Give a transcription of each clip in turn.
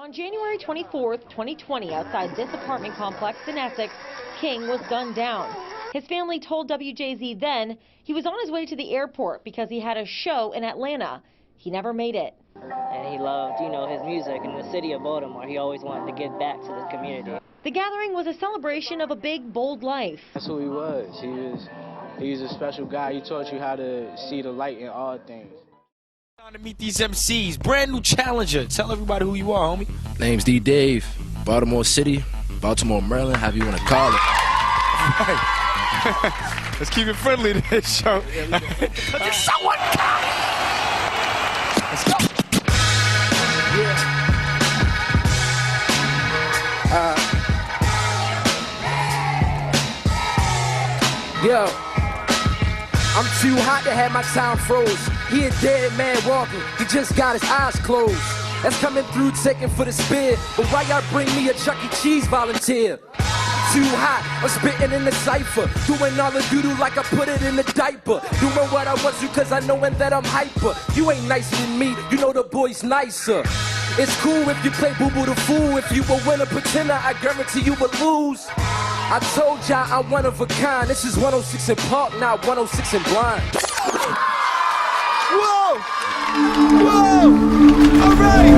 On January 24th, 2020, outside this apartment complex in Essex, King was gunned down. His family told WJZ then he was on his way to the airport because he had a show in Atlanta. He never made it. And he loved, his music in the city of Baltimore. He always wanted to give back to the community. The gathering was a celebration of a big, bold life. That's who he was. He was a special guy. He taught you how to see the light in all things. Time to meet these MCs. Brand new challenger. Tell everybody who you are, homie. Name's Dee Dave, Baltimore City, Baltimore, Maryland, however you want to call it. Right. Let's keep it friendly to this show. Because it's so uncommon. Let's go. Yo, I'm too hot to have my time froze. He a dead man walking, he just got his eyes closed. That's coming through taking for the spear. But why y'all bring me a Chuck E. Cheese volunteer? Too hot, I'm spitting in the cypher, doing all the doodle like I put it in the diaper. Doing what I want to cause I knowin' that I'm hyper. You ain't nicer than me, you know the boy's nicer. It's cool if you play boo-boo the fool. If you a winner pretender, I guarantee you would lose. I told y'all I'm one of a kind. This is 106 in Park, not 106 in Blind. Whoa! Whoa! All right!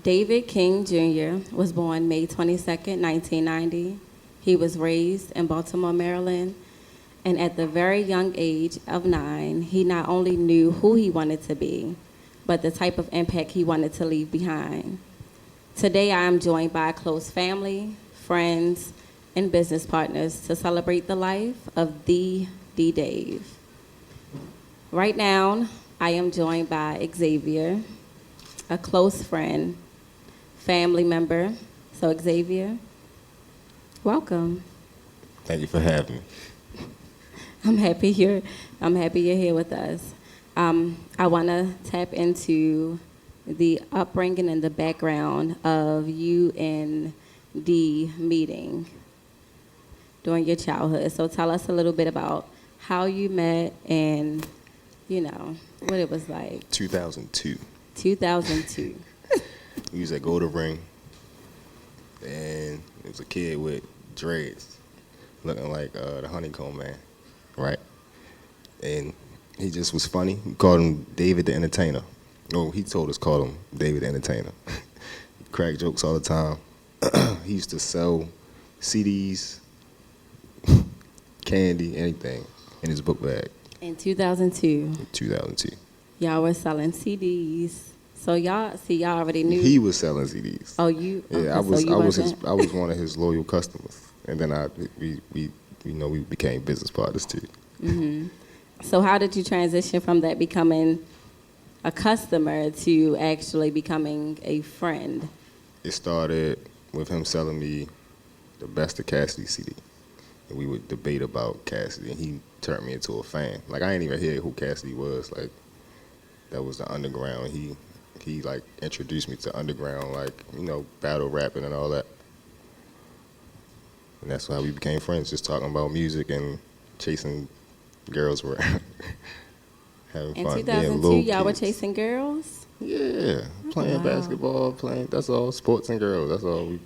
David King Jr. was born May 22nd, 1990. He was raised in Baltimore, Maryland, and at the very young age of 9, he not only knew who he wanted to be, but the type of impact he wanted to leave behind. Today, I am joined by a close family, friends, and business partners to celebrate the life of Dee Dave. Right now, I am joined by Xavier, a close friend, family member. So Xavier, welcome. Thank you for having me. I'm happy you're here with us. I want to tap into the upbringing and the background of you and Dee meeting during your childhood. So tell us a little bit about how you met and, what it was like. 2002. 2002. We was at Golden Ring, and it was a kid with dreads, looking like the Honeycomb Man, right? And he just was funny. We called him David the Entertainer. No, he told us call him David the Entertainer. He cracked jokes all the time. He used to sell CDs, candy, anything in his book bag. In 2002. 2002. Y'all were selling CDs. So y'all already knew. He was selling CDs. Oh, you? Yeah, okay, I was one of his loyal customers, and then we became business partners too. Mm-hmm. So how did you transition from that becoming a customer to actually becoming a friend? It started with him selling me the Best of Cassidy CD, and we would debate about Cassidy, and he turned me into a fan. Like, I didn't even hear who Cassidy was. Like, that was the underground. He like introduced me to underground, like, battle rapping and all that. And that's how we became friends, just talking about music and chasing girls around. Having fun. In 2002, y'all were chasing girls? Yeah, playing basketball, that's all, sports and girls, that's all,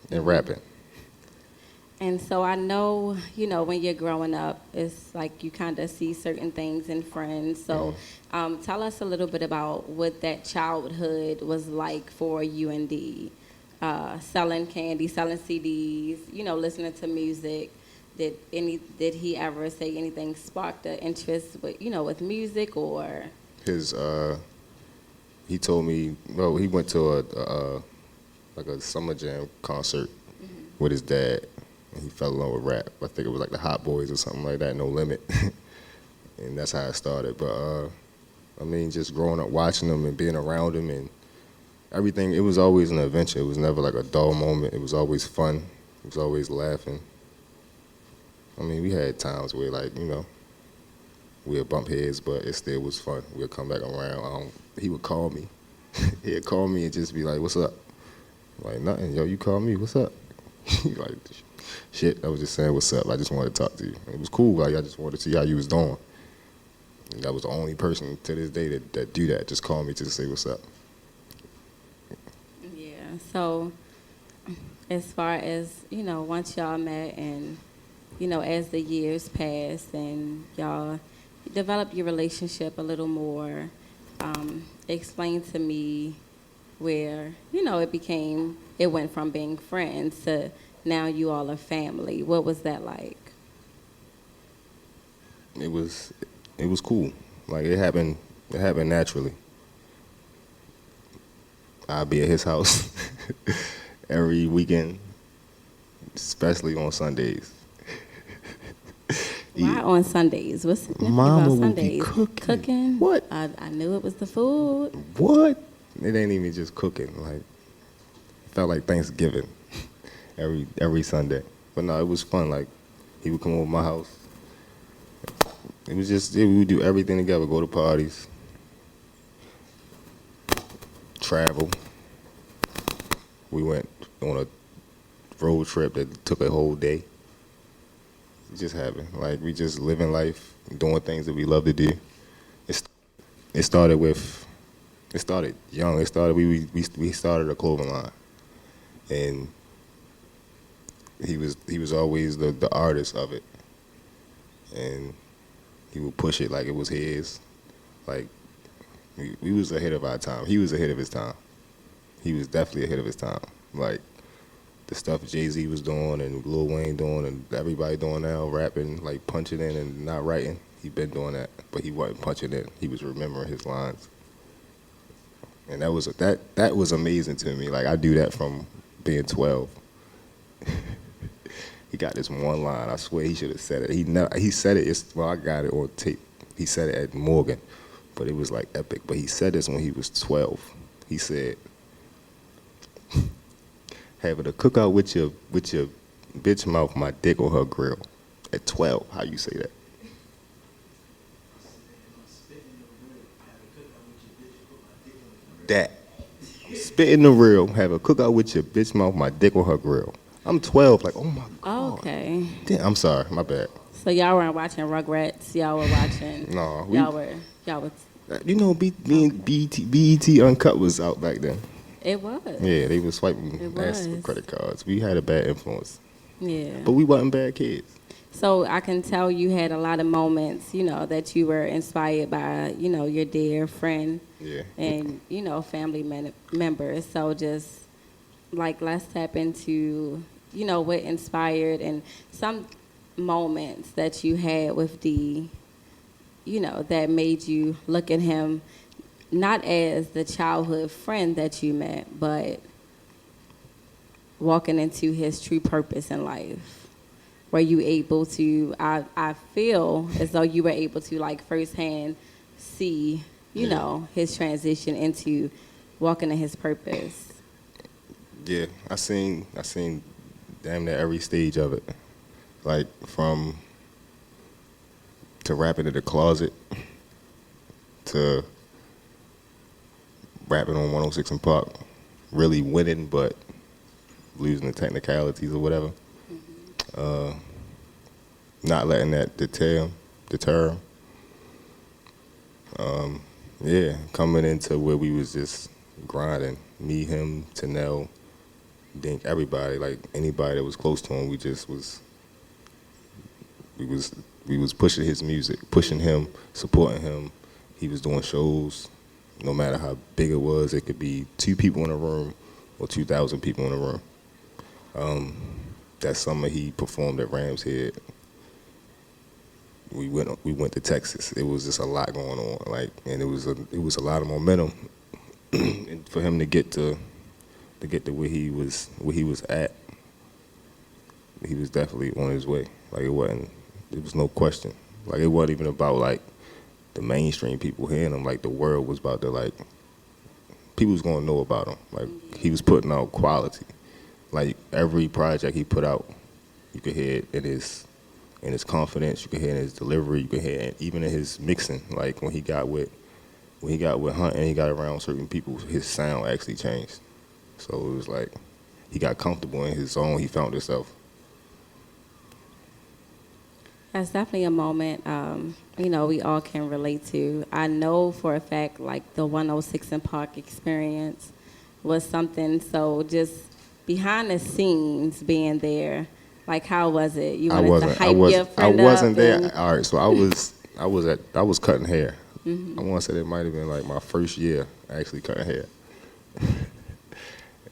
and rapping. And so I know, when you're growing up, it's like you kind of see certain things in friends. So tell us a little bit about what that childhood was like for you and Dee. Selling candy, selling CDs, listening to music. Did he ever say anything sparked an interest with, with music or? He told me, well, he went to a summer jam concert with his dad. He fell in love with rap. I think it was like the Hot Boys or something like that, No Limit. And that's how it started. But, just growing up watching him and being around him and everything, it was always an adventure. It was never like a dull moment. It was always fun. It was always laughing. We had times where, like, we'd bump heads, but it still was fun. We'd come back around. He would call me. He'd call me and just be like, what's up? I'm like, nothing. Yo, you call me, what's up? He like, shit. I was just saying, what's up? I just wanted to talk to you. It was cool. Like, I just wanted to see how you was doing. And that was the only person to this day that do that. Just call me to say what's up. Yeah. So, as far as, once y'all met and, as the years passed and y'all developed your relationship a little more, explain to me where, it went from being friends to now you all are family. What was that like? It was cool. Like, it happened naturally. I'd be at his house every weekend, especially on Sundays. Why on Sundays? What's significant Mama about would be Sundays? Cooking? What? I knew it was the food. What? It ain't even just cooking. Like, it felt like Thanksgiving every Sunday. But no, it was fun. Like, he would come over my house. It was just, we would do everything together, go to parties, travel. We went on a road trip that took a whole day. It just happened. Like, we just living life, doing things that we love to do. It started young. It started, we started a clothing line. And he was always the artist of it. And he would push it like it was his. Like, we was ahead of our time. He was ahead of his time. He was definitely ahead of his time. Like, the stuff Jay-Z was doing and Lil Wayne doing and everybody doing now, rapping, like punching in and not writing. He been doing that, but he wasn't punching in. He was remembering his lines. And that was amazing to me. Like, I do that from being 12. He got this one line. I swear he should have said it. He said it. I got it on tape. He said it at Morgan, but it was like epic. But he said this when he was 12. He said, "Having a cookout with your bitch mouth, my dick on her grill." At 12, how you say that? That. Spit in the real, have a cookout with your bitch mouth, my dick on her grill. I'm 12, like, oh my God. Okay. Damn, I'm sorry, my bad. So y'all weren't watching Rugrats. Y'all were watching. No, y'all were. You know, BET Uncut was out back then. It was. Yeah, they was swiping ass with credit cards. We had a bad influence. Yeah. But we wasn't bad kids. So I can tell you had a lot of moments, that you were inspired by, your dear friend. Yeah. And, family members. So just, like, let's tap into, what inspired and some moments that you had with Dee, that made you look at him not as the childhood friend that you met, but walking into his true purpose in life. Were you able to, I feel as though you were able to, like, firsthand see, his transition into walking in his purpose. Yeah, I seen damn near every stage of it. Like, to rapping in the closet, to rapping on 106 and Park, really winning but losing the technicalities or whatever. Not letting that deter him. Yeah, coming into where we was just grinding. Me, him, Tanel, Dink, everybody, like anybody that was close to him, we was pushing his music, pushing him, supporting him. He was doing shows, no matter how big it was. It could be 2 people in a room or 2,000 people in a room. That summer he performed at Rams Head. We went to Texas. It was just a lot going on, like, and it was a lot of momentum. And for him to get to where he was at, he was definitely on his way. Like, it was no question. Like, it wasn't even about, like, the mainstream people hearing him. Like, the world was about to, like, people was gonna know about him. Like, he was putting out quality. Like, every project he put out, you could hear it in his confidence, you could hear it in his delivery, you could hear it even in his mixing. Like, when he got with Hunt and he got around certain people, his sound actually changed. So it was like, he got comfortable in his zone, he found himself. That's definitely a moment, we all can relate to. I know for a fact, like the 106 in Park experience was something. So just behind the scenes, being there, like how was it? You wanted to hype your friend I wasn't up there. and All right, so I was cutting hair. I want to say it might have been like my first year actually cutting hair.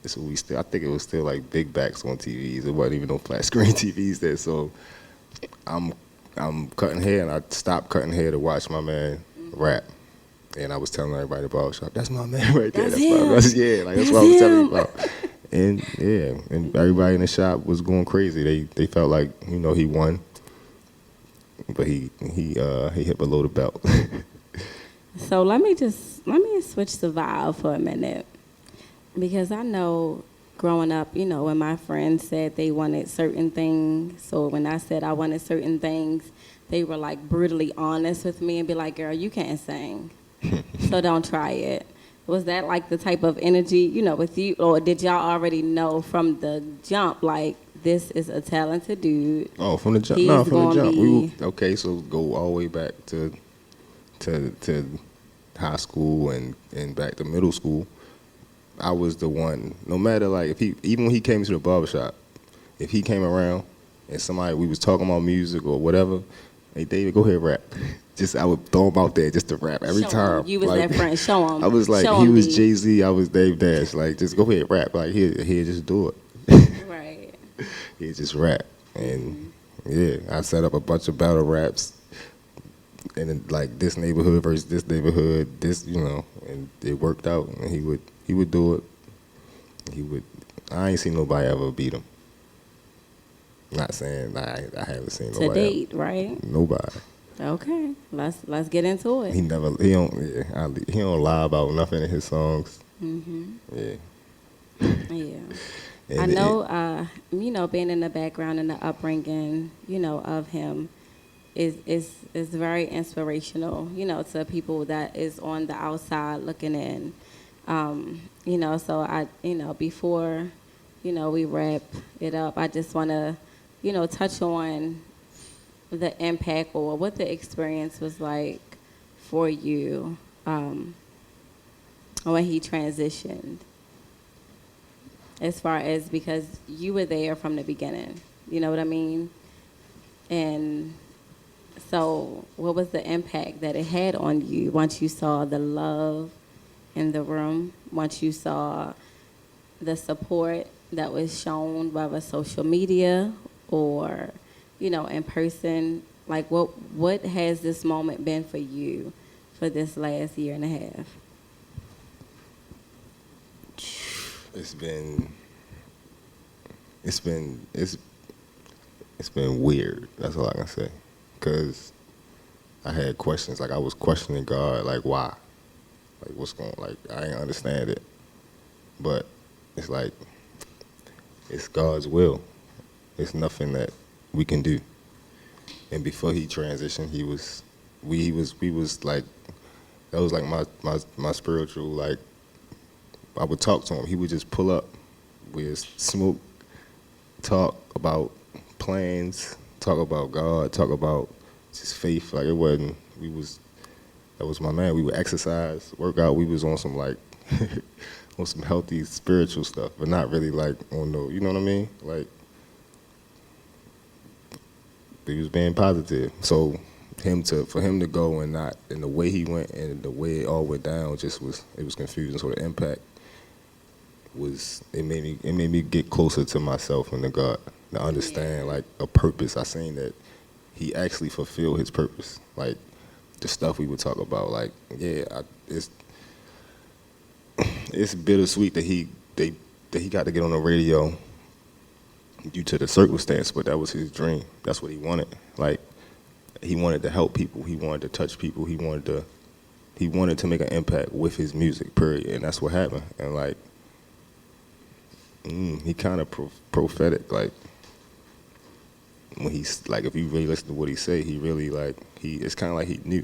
So I think it was still like big backs on TVs. It wasn't even no flat screen TVs there. So I'm cutting hair, and I stopped cutting hair to watch my man rap. And I was telling everybody about shop. That's my man right there. That's him. That's what I was telling you about. And yeah, and everybody in the shop was going crazy. They felt like he won, but he hit below the belt. So let me switch the vibe for a minute, because I know growing up, when my friends said they wanted certain things, so when I said I wanted certain things, they were like brutally honest with me and be like, "Girl, you can't sing, so don't try it." Was that like the type of energy, with you, or did y'all already know from the jump, like this is a talented dude? Oh, from the jump. He's No, from the gonna jump. be- Okay, so go all the way back to high school and back to middle school. I was the one. No matter like even when he came to the barbershop, if he came around and we was talking about music or whatever, hey David, go ahead rap. I would throw him out there just to rap every Show time. him. You was like, that friend. Show him. I was like, Show he him, was D. Jay-Z, I was Dave Dash. Like, just go ahead rap. Like, here, just do it. Right. He just rap. And yeah, I set up a bunch of battle raps. And then, like this neighborhood versus this neighborhood, and it worked out. And he would do it. I ain't seen nobody ever beat him. Not saying I haven't seen nobody To date, right? Nobody. Okay, let's get into it. He don't lie about nothing in his songs. Yeah. Yeah. And I know, being in the background and the upbringing, of him is very inspirational, to people that is on the outside looking in. So I, before, we wrap it up, I just want to, touch on the impact or what the experience was like for you when he transitioned. As far as, because you were there from the beginning, you know what I mean? And so what was the impact that it had on you once you saw the love in the room, once you saw the support that was shown, whether social media or, in person? Like, what has this moment been for you for this last year and a half? It's been weird. That's all I can say. Cause I had questions. Like I was questioning God. Like why? Like what's going? Like I didn't understand it. But it's like it's God's will. It's nothing that we can do. And before he transitioned, we was like, that was like my spiritual, like, I would talk to him. He would just pull up. We'd smoke, talk about plans, talk about God, talk about just faith. Like that was my man. We would exercise, work out. We was on some like, on some healthy spiritual stuff, but not really like on no, you know what I mean? Like, he was being positive. So for him to go and not, and the way he went and the way it all went down it was confusing. So the impact it made me get closer to myself and to God, to understand like a purpose. I seen that he actually fulfilled his purpose. Like the stuff we would talk about, like, it's bittersweet that he got to get on the radio due to the circumstance, but that was his dream. That's what he wanted. Like, he wanted to help people. He wanted to touch people. He wanted to make an impact with his music, period. And that's what happened. And like, he kind of prophetic. Like, when he's like, if you really listen to what he say, he really like, it's kind of like he knew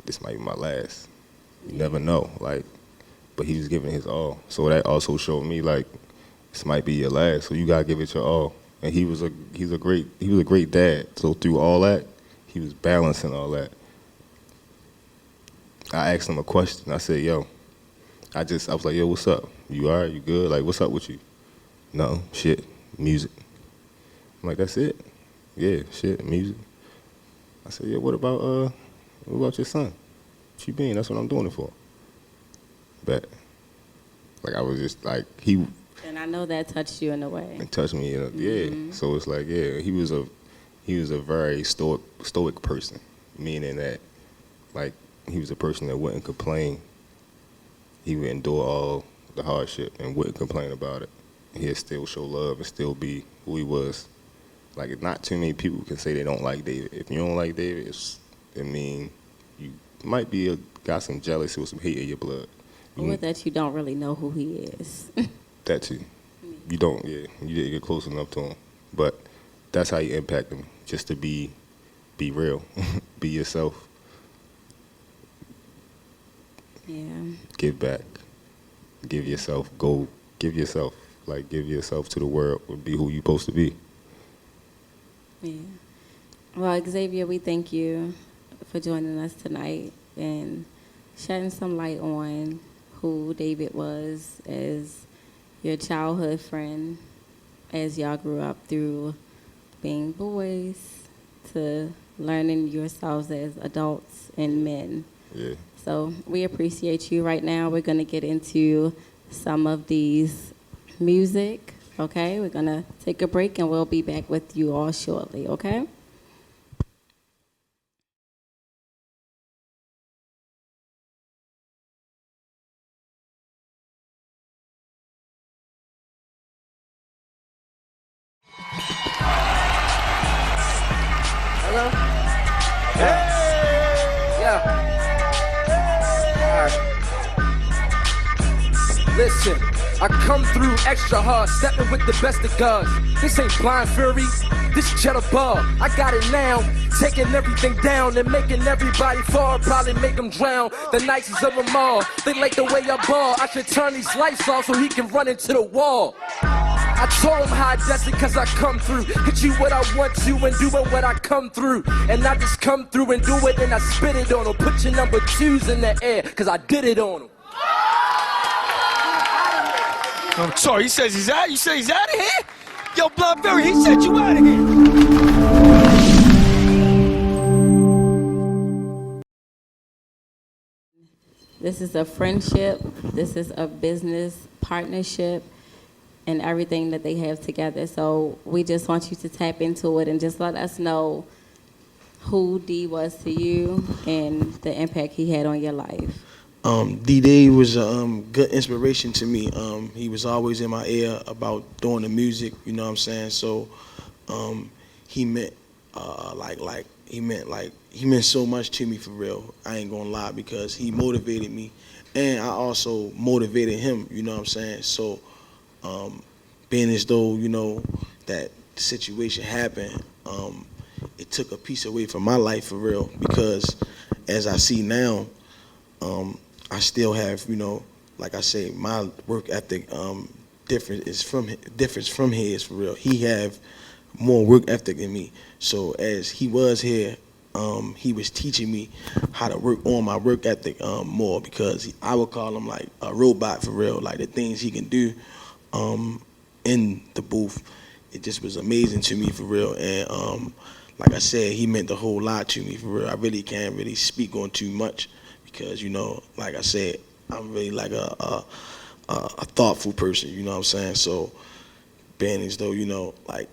this might be my last. You never know. Like, but he was giving his all. So that also showed me like, this might be your last, so you gotta give it your all. and he was a great dad. So through all that, he was balancing all that. I asked him a question. I said, "Yo," I was like, "Yo, what's up? You all right? You good? Like, what's up with you?" "No, shit, music." I'm like, "That's it?" "Yeah, shit, music." I said, "Yeah, what about your son? What you mean? That's what I'm doing it for." But like I was just like he. And I know that touched you in a way. It touched me, yeah. So it's like, yeah, he was a very stoic person, meaning that like he was a person that wouldn't complain. He would endure all the hardship and wouldn't complain about it. He'd still show love and still be who he was. Like, not too many people can say they don't like David. If you don't like David, it mean you might be got some jealousy or some hate in your blood. Or that you don't really know who he is. That too. You don't, you didn't get close enough to him. But that's how you impact him, just to be real, be yourself. Yeah. Give back. Give yourself to the world and be who you're supposed to be. Yeah. Well, Xavier, we thank you for joining us tonight and shedding some light on who David was as your childhood friend, as y'all grew up through being boys to learning yourselves as adults and men. Yeah. So we appreciate you. Right now we're going to get into some of these music, okay? We're going to take a break and we'll be back with you all shortly, okay? Hello? Yeah. All right. Listen, I come through extra hard, stepping with the best of gods. This ain't blind fury, this jet above. I got it now, taking everything down and making everybody fall, probably make them drown. The nicest of them all, they like the way I ball. I should turn these lights off so he can run into the wall. I told him how I does it cause I come through. Hit you what I want to and doing what I come through. And I just come through and do it and I spit it on him. Put your number 2s in the air cause I did it on him. I'm sorry, he says he's out. You say he's out of here? Yo, Bloodberry, he said you out of here. This is a friendship, this is a business partnership, and everything that they have together. So we just want you to tap into it and just let us know who Dee was to you and the impact he had on your life. Dee Dave was a good inspiration to me. He was always in my ear about doing the music, you know what I'm saying? So he meant he meant so much to me for real. I ain't gonna lie, because he motivated me and I also motivated him, you know what I'm saying? So being as though, you know, that situation happened, it took a piece away from my life for real, because as I see now, I still have, you know, like I say, my work ethic difference from his for real. He have more work ethic than me. So as he was here, he was teaching me how to work on my work ethic more, because I would call him like a robot for real. Like the things he can do in the booth, it just was amazing to me for real. And like I said, he meant a whole lot to me for real. I really can't really speak on too much, because, you know, like I said, I'm really like a thoughtful person, you know what I'm saying? So being as though, you know, like,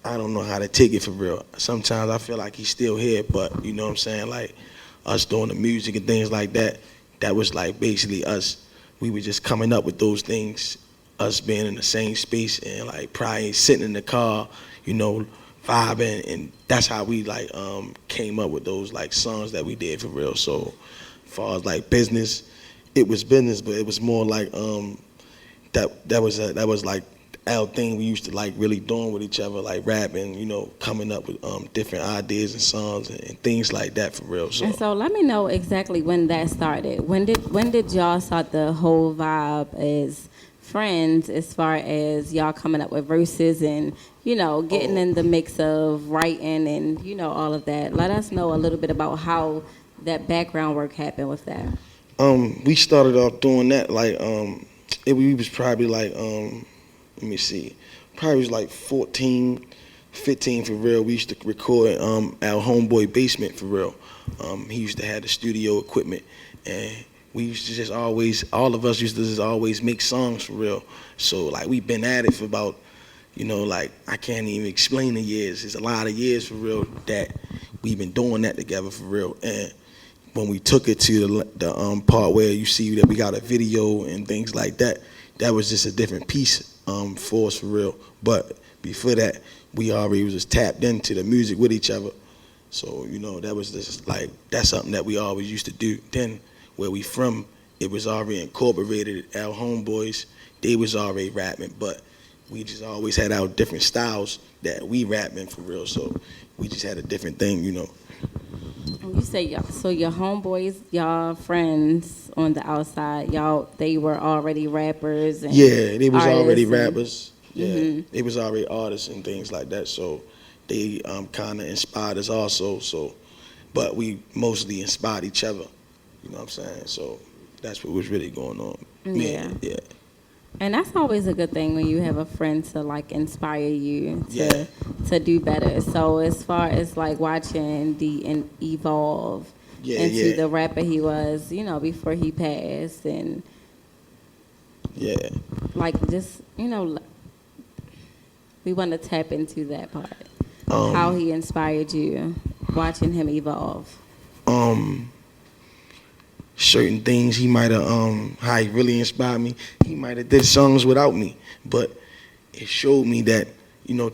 I don't know how to take it for real. Sometimes I feel like he's still here, but you know what I'm saying? Like us doing the music and things like that, that was like basically us. We were just coming up with those things, us being in the same space and like probably sitting in the car, you know, vibing, and that's how we like came up with those like songs that we did for real. So as far as like business, it was business, but it was more like that was like our thing we used to like really doing with each other, like rapping, you know, coming up with different ideas and songs and things like that for real. So. And so let me know exactly when that started. When did y'all start the whole vibe as friends as far as y'all coming up with verses and, getting in the mix of writing and, all of that. Let us know a little bit about how that background work happened with that. We started off doing that we was probably let me see, probably was like 14, 15 for real. We used to record our homeboy basement for real. He used to have the studio equipment, and we used to just always, all of us used to just always make songs for real. So we've been at it for about, I can't even explain the years. It's a lot of years for real that we've been doing that together for real. And when we took it to the part where you see that we got a video and things like that, that was just a different piece for us for real. But before that, we already was just tapped into the music with each other. So, that was just that's something that we always used to do. Then where we from, it was already incorporated. Our homeboys, they was already rapping, but we just always had our different styles that we rapping for real. So we just had a different thing. You say so your homeboys, y'all friends on the outside, they were already rappers and yeah, they was already artists rappers. Yeah, they was already artists and things like that. So they kind of inspired us also. So, but we mostly inspired each other. You know what I'm saying? So that's what was really going on. Yeah. Yeah. And that's always a good thing when you have a friend to inspire you to do better. So as far as watching Dee evolve into the rapper he was, before he passed, and just we want to tap into that part. How he inspired you, watching him evolve. Certain things he might have how he really inspired me, he might have did songs without me, but it showed me that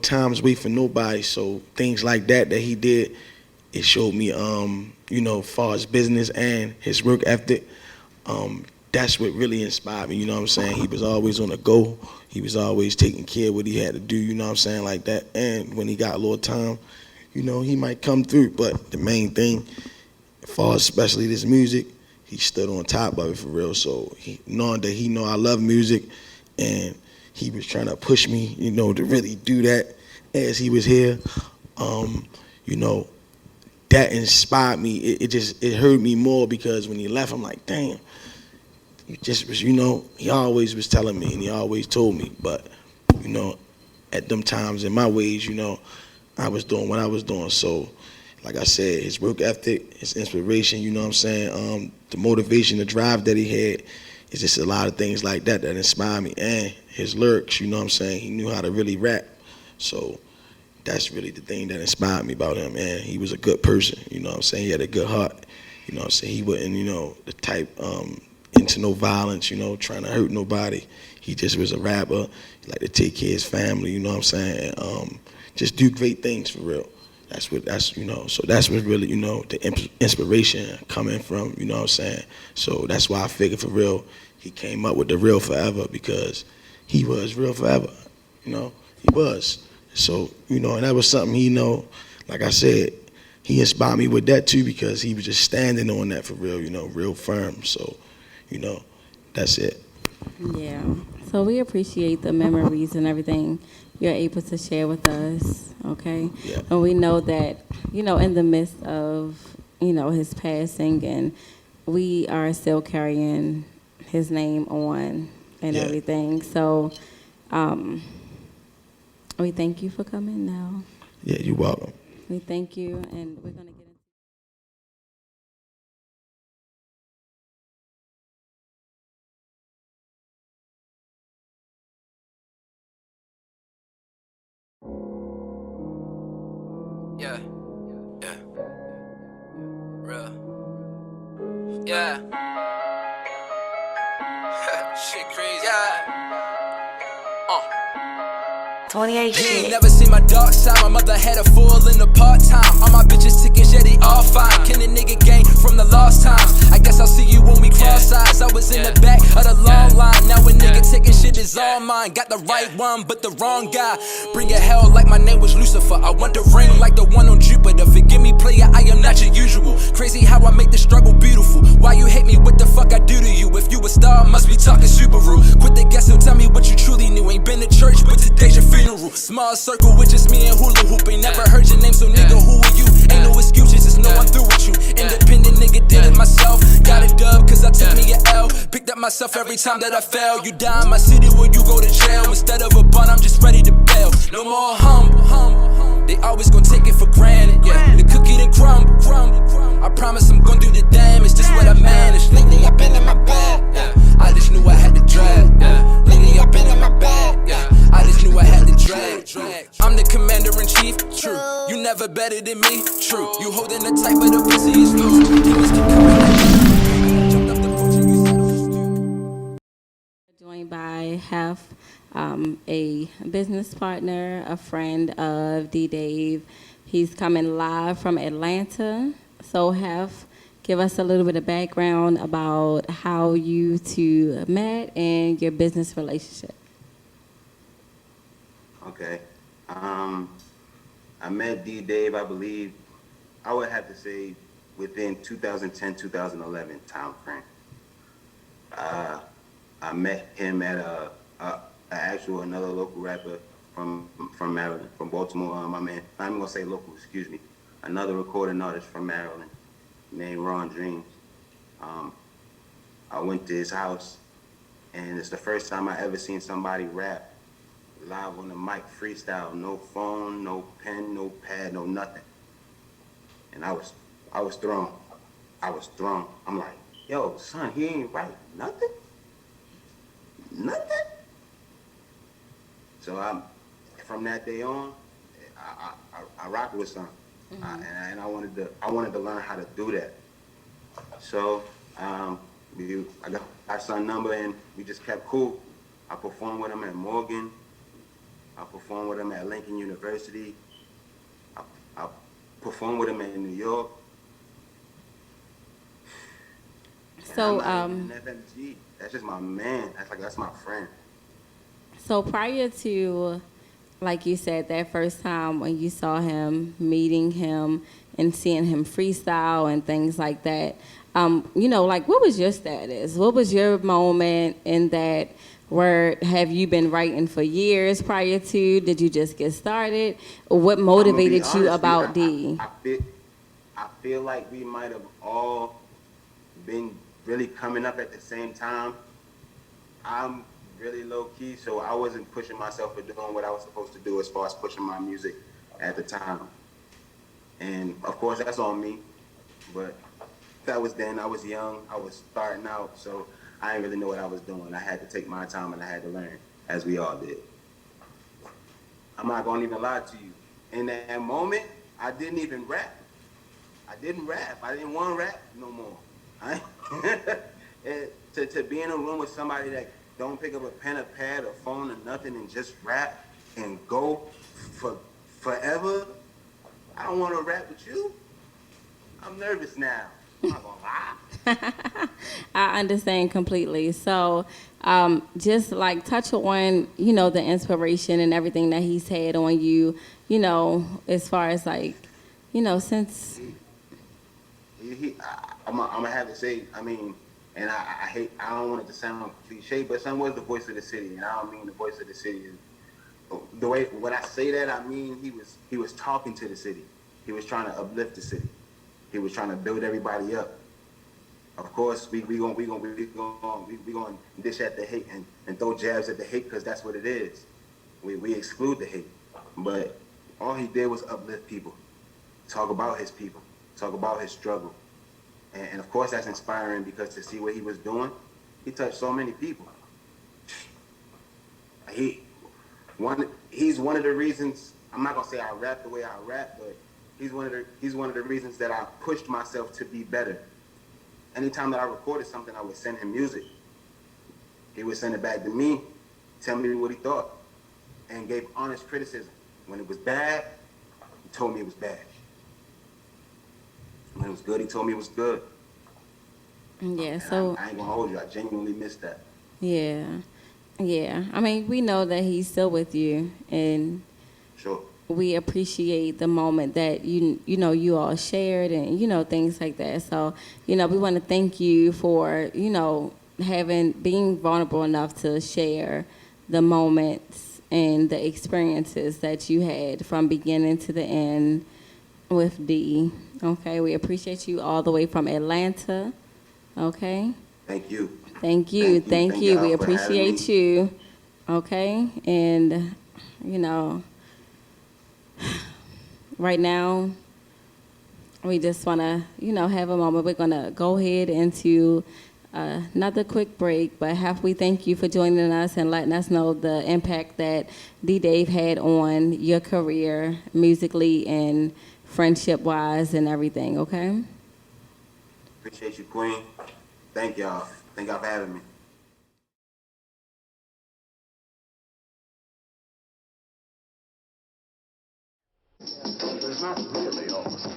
times wait for nobody. So things like that he did, it showed me far as business and his work ethic, that's what really inspired me. You know what I'm saying? He was always on the go. He was always taking care of what he had to do, you know what I'm saying, like that. And when he got a little time, he might come through. But the main thing, as far as especially this music, he stood on top of it for real. So knowing that he know I love music, and he was trying to push me, to really do that as he was here. That inspired me. It hurt me more because when he left, I'm like, damn. He just was, he always was telling me and he always told me. But, at them times in my ways, I was doing what I was doing. So, like I said, his work ethic, his inspiration, you know what I'm saying, the motivation, the drive that he had, it's just a lot of things like that inspired me. And his lyrics, you know what I'm saying, he knew how to really rap. So that's really the thing that inspired me about him. And he was a good person, you know what I'm saying, he had a good heart. You know what I'm saying, he wasn't, the type into no violence, trying to hurt nobody. He just was a rapper. He liked to take care of his family, you know what I'm saying, just do great things for real. So that's what really, the inspiration coming from, you know what I'm saying? So that's why I figured for real, he came up with the real forever, because he was real forever, he was. So, and that was something like I said, he inspired me with that too, because he was just standing on that for real, real firm. So, that's it. Yeah. So we appreciate the memories and everything you're able to share with us, okay? Yeah. And we know that, in the midst of, his passing, and we are still carrying his name on and everything. So we thank you for coming now. Yeah, you're welcome. We thank you, and we're going to get Yeah. Yeah. Real. Yeah. Shit crazy. Yeah. 28 You ain't shit. never seen my dark side. My mother had a full in the part-time. All my bitches tickets, yeah, they all fine. Can a nigga gang from the lost times? I guess I'll see you when we cross eyes. I was in the back of the long line. Now a nigga taking shit is all mine. Got the right one, but the wrong guy. Bring it hell like my name was Lucifer. I want the ring like the one on Jupiter. Forgive me, player, I am not your usual. Crazy how I make the struggle beautiful. Why you hate me? What the fuck I do to you? If you a star, must be talking Subaru. Quit the guess and tell me what you truly knew. Ain't been to church, but today's your funeral. Small circle with just me and hula hoop. Ain't never heard your name, so nigga, who are you? Ain't no excuses, just know I'm through with you. Independent nigga, did it myself. Got a dub, cause I took me a L. Picked up myself every time that I fell. You die in my city where you go to jail. Instead of a bun, I'm just ready to bail. No more humble. They always gon' take it for granted, yeah. The cookie done crumble. I promise I'm gon' do the damage, just what I managed. Lately I've been in my bag, yeah. I just knew I had to drag, yeah. Lately I've been in my bag, yeah. I just knew I had to drag. I'm the commander-in-chief, true. You never better than me, true. You holding the tight, but the pussy is loose. Demons keep coming at me. Joined by Hef, a business partner, a friend of Dee Dave. He's coming live from Atlanta. So Hef, give us a little bit of background about how you two met and your business relationship. Okay. I met Dee Dave, I believe, I would have to say within 2010, 2011 time frame. I met him at another local rapper from Maryland, from Baltimore. My man, I'm even gonna say local, excuse me. Another recording artist from Maryland named Ron Dreams. I went to his house, and it's the first time I ever seen somebody rap live on the mic, freestyle, no phone, no pen, no pad, no nothing. And I was thrown. I'm like, yo, son, he ain't write nothing? Nothing? So from that day on, I rocked with son. Mm-hmm. And I wanted to learn how to do that. So I got our son number and we just kept cool. I performed with him at Morgan. I performed with him at Lincoln University. I performed with him in New York. So FMG, that's just my man. That's my friend. So prior to, like you said, that first time when you saw him, meeting him and seeing him freestyle and things like that, like what was your status? What was your moment in that? Where have you been writing for years prior to? Did you just get started? What motivated you about Dee? I feel like we might have all been really coming up at the same time. I'm really low key, so I wasn't pushing myself for doing what I was supposed to do as far as pushing my music at the time. And of course, that's on me. But that was then. I was young. I was starting out, so I didn't really know what I was doing. I had to take my time and I had to learn, as we all did. I'm not gonna even lie to you. In that moment, I didn't even rap. I didn't want to rap no more. To be in a room with somebody that don't pick up a pen, a pad, a phone, or nothing and just rap and go for forever, I don't want to rap with you. I'm nervous now. I'm not gonna lie. I understand completely. So just like touch on, the inspiration and everything that he's had on you, as far as like, since. I'm gonna have to say, and I don't want it to sound cliche, but son was the voice of the city, and I don't mean the voice of the city. The way when I say that, I mean he was talking to the city. He was trying to uplift the city. He was trying to build everybody up. Of course, we gonna dish at the hate and throw jabs at the hate because that's what it is. We exclude the hate, but all he did was uplift people, talk about his people, talk about his struggle, and of course that's inspiring because to see what he was doing, he touched so many people. He's one of the reasons. I'm not gonna say I rap the way I rap, but he's one of the reasons that I pushed myself to be better. Anytime that I recorded something, I would send him music. He would send it back to me, tell me what he thought. and gave honest criticism. When it was bad, he told me it was bad. When it was good, he told me it was good. Yeah, And so I ain't gonna hold you. I genuinely miss that. yeah. Yeah. I mean, we know that he's still with you, and Sure. we appreciate the moment that you all shared, and things like that. So, we want to thank you for, being vulnerable enough to share the moments and the experiences that you had from beginning to the end with Dee. Okay, we appreciate you all the way from Atlanta. Okay. Thank you. Thank you. Thank We y'all for appreciate having me. you. Okay, and right now, we just want to, have a moment. We're going to go ahead into another quick break, but we thank you for joining us and letting us know the impact that Dee Dave had on your career musically and friendship-wise and everything, okay? Appreciate you, Queen. Thank y'all. Thank y'all for having me.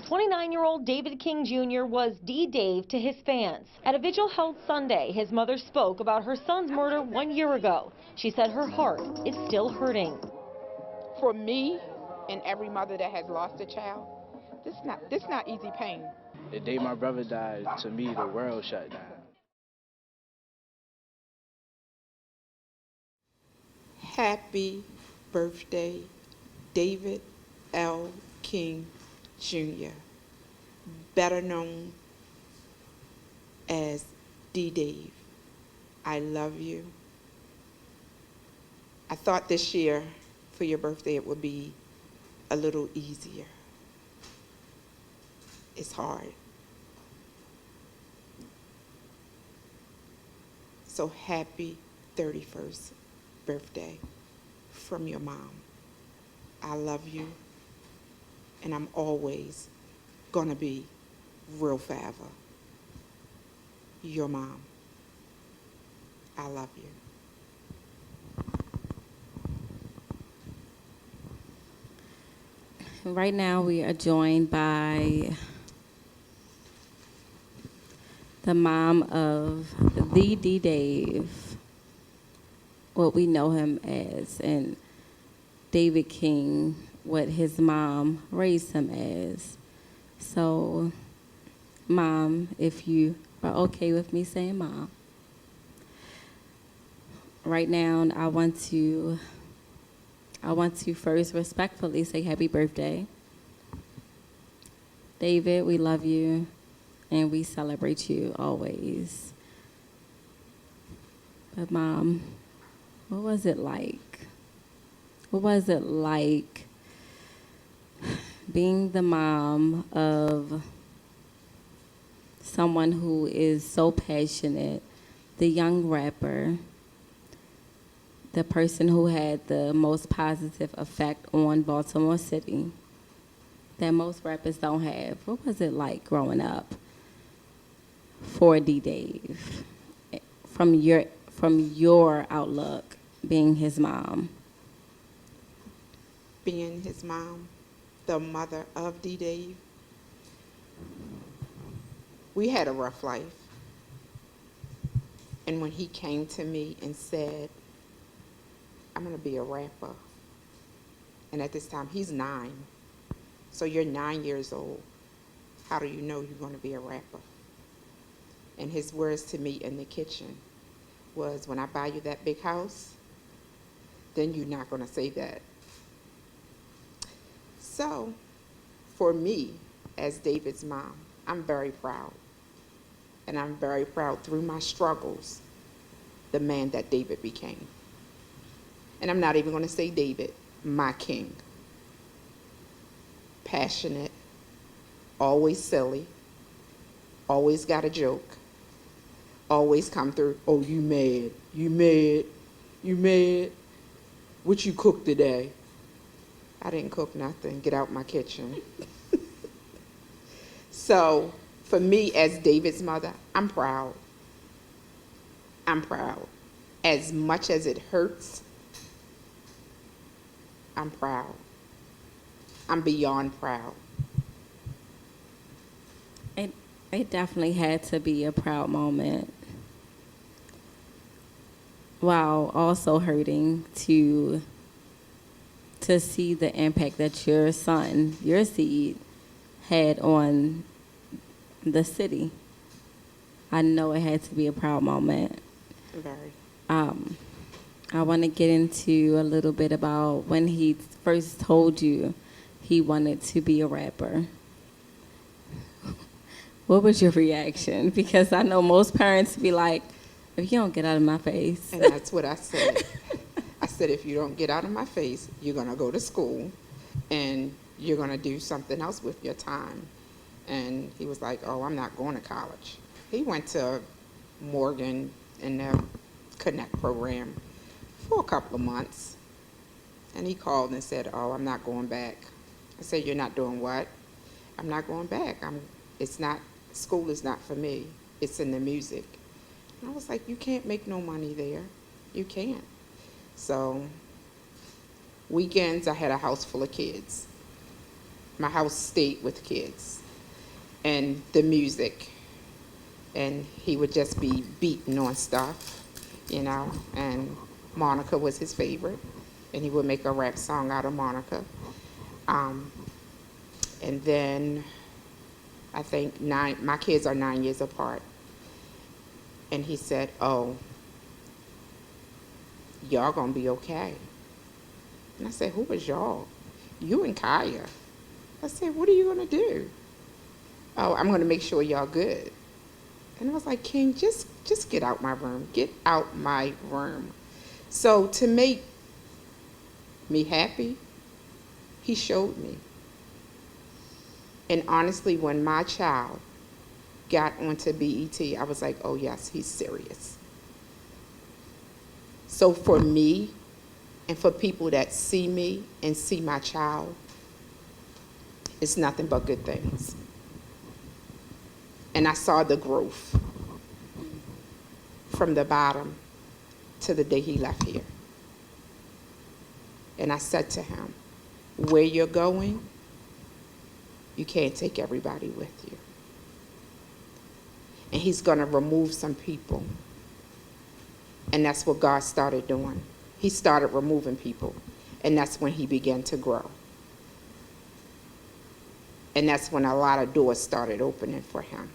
29-year-old David King Jr. was Dee Dave to his fans. At a vigil held Sunday, his mother spoke about her son's murder 1 year ago. She said her heart is still hurting. For me and every mother that has lost a child, this not easy pain. The day my brother died, to me, the world shut down. Happy birthday, David L. King Jr., better known as Dee Dave. I love you. I thought this year for your birthday it would be a little easier. It's hard. So happy 31st birthday from your mom. I love you, and I'm always gonna be real forever. Your mom. I love you. Right now we are joined by the mom of the Dee Dave, what we know him as, and David King, what his mom raised him as. So, Mom, if you are okay with me saying Mom, right now I want to first respectfully say happy birthday. David, we love you and we celebrate you always. But Mom, what was it like? What was it like being the mom of someone who is so passionate, the young rapper, the person who had the most positive effect on Baltimore City that most rappers don't have? What was it like growing up for Dee Dave from your outlook, being his mom? Being his mom, the mother of Dee Dave, we had a rough life. And when he came to me and said, I'm gonna be a rapper, and at this time he's 9, so you're 9 years old, how do you know you're gonna be a rapper? And his words to me in the kitchen was, when I buy you that big house, then you're not gonna say that. So, for me, as David's mom, I'm very proud. And I'm very proud through my struggles, the man that David became. And I'm not even gonna say David, my king. Passionate, always silly, always got a joke, always come through, oh, you mad, you mad, you mad? What you cook today? I didn't cook nothing, get out my kitchen. So, for me as David's mother, I'm proud. I'm proud. As much as it hurts, I'm proud. I'm beyond proud. It definitely had to be a proud moment. While also hurting to see the impact that your son, your seed, had on the city. I know it had to be a proud moment. Very. I want to get into a little bit about when he first told you he wanted to be a rapper. What was your reaction? Because I know most parents be like, if you don't get out of my face. And that's what I said. I said, if you don't get out of my face, you're going to go to school and you're going to do something else with your time. And he was like, oh, I'm not going to college. He went to Morgan in the Connect program for a couple of months. And he called and said, oh, I'm not going back. I said, you're not doing what? I'm not going back. School is not for me. It's in the music. And I was like, you can't make no money there. You can't. So weekends, I had a house full of kids. My house stayed with kids and the music. And he would just be beating on stuff, and Monica was his favorite. And he would make a rap song out of Monica. And then I think my kids are 9 years apart. And he said, oh, y'all gonna be okay. And I said, who is y'all? You and Kaya. I said, what are you gonna do? Oh, I'm gonna make sure y'all good. And I was like, King, just get out my room. Get out my room. So to make me happy, he showed me. And honestly, when my child got onto BET, I was like, oh yes, he's serious. So for me, and for people that see me and see my child, it's nothing but good things. And I saw the growth from the bottom to the day he left here. And I said to him, where you're going, you can't take everybody with you. And he's going to remove some people. And that's what God started doing. He started removing people. And that's when he began to grow. And that's when a lot of doors started opening for him.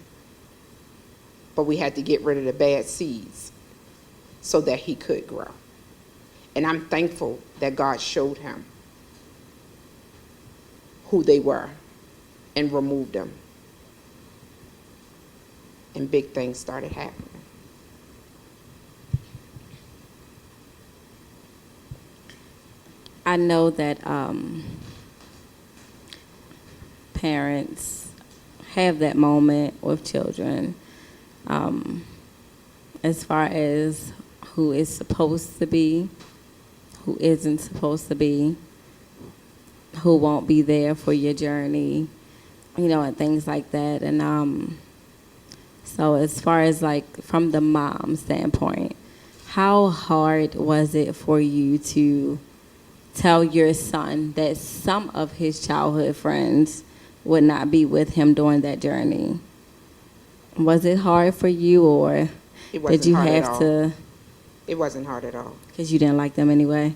But we had to get rid of the bad seeds so that he could grow. And I'm thankful that God showed him who they were and removed them. And big things started happening. I know that parents have that moment with children, as far as who is supposed to be, who isn't supposed to be, who won't be there for your journey, and things like that. And so as far as like from the mom standpoint, how hard was it for you to tell your son that some of his childhood friends would not be with him during that journey? Was it hard for you, or did you have to? It wasn't hard at all. Because you didn't like them anyway?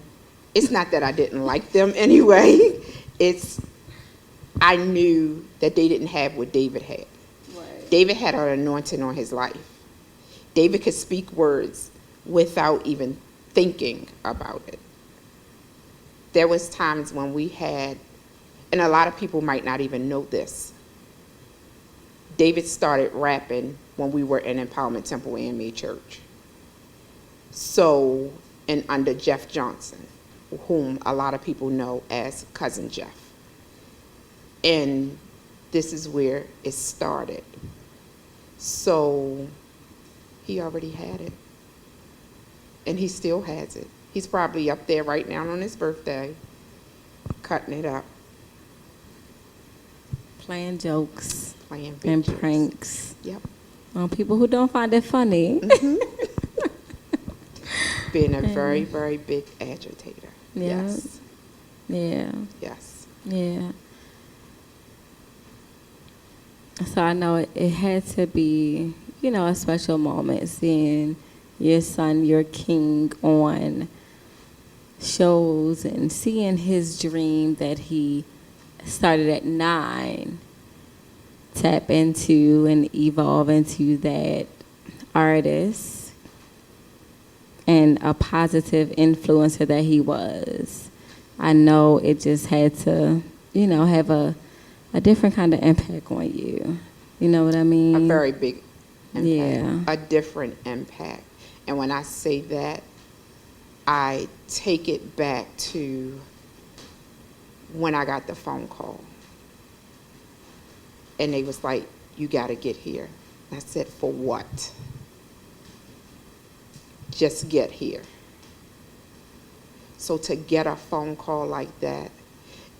It's not that I didn't like them anyway. I knew that they didn't have what David had. Right. David had an anointing on his life. David could speak words without even thinking about it. There was times when we had, and a lot of people might not even know this, David started rapping when we were in Empowerment Temple AME Church. So, and under Jeff Johnson, whom a lot of people know as Cousin Jeff. And this is where it started. So he already had it. And he still has it. He's probably up there right now on his birthday, cutting it up. Playing jokes. Playing big and jokes. Pranks. Yep. On people who don't find it funny. Mm-hmm. Being a very, very big agitator. Yeah. Yes. Yeah. Yes. Yeah. So I know it had to be, a special moment seeing your son, your king, on shows and seeing his dream that he started at 9 tap into and evolve into that artist and a positive influencer that he was. I know it just had to, have a different kind of impact on you. You know what I mean? A very big impact. Yeah. A different impact. And when I say that, I take it back to when I got the phone call. And they was like, you got to get here. I said, for what? Just get here. So to get a phone call like that,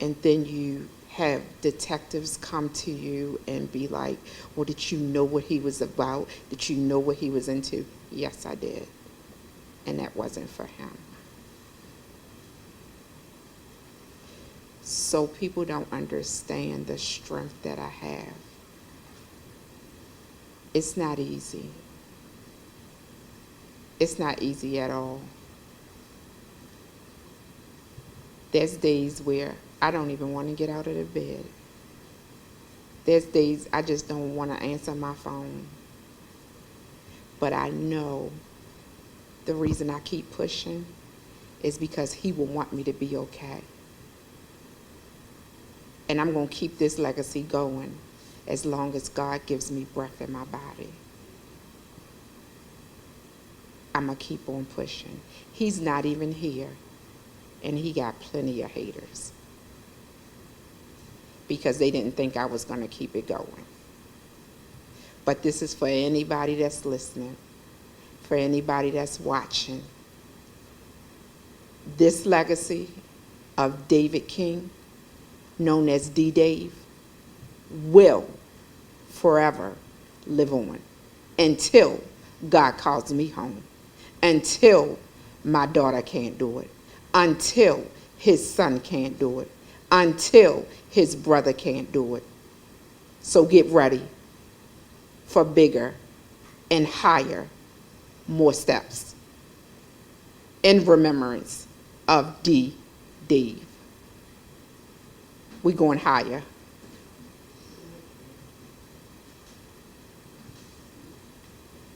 and then you have detectives come to you and be like, well, did you know what he was about? Did you know what he was into? Yes, I did. And that wasn't for him. So people don't understand the strength that I have. It's not easy. It's not easy at all. There's days where I don't even want to get out of the bed. There's days I just don't want to answer my phone. But I know the reason I keep pushing is because he will want me to be okay. And I'm going to keep this legacy going as long as God gives me breath in my body. I'm going to keep on pushing. He's not even here, and he got plenty of haters because they didn't think I was going to keep it going. But this is for anybody that's listening, for anybody that's watching. This legacy of David King, known as Dee Dave, will forever live on until God calls me home, until my daughter can't do it, until his son can't do it, until his brother can't do it. So get ready for bigger and higher, more steps in remembrance of Dee Dave. We're going higher.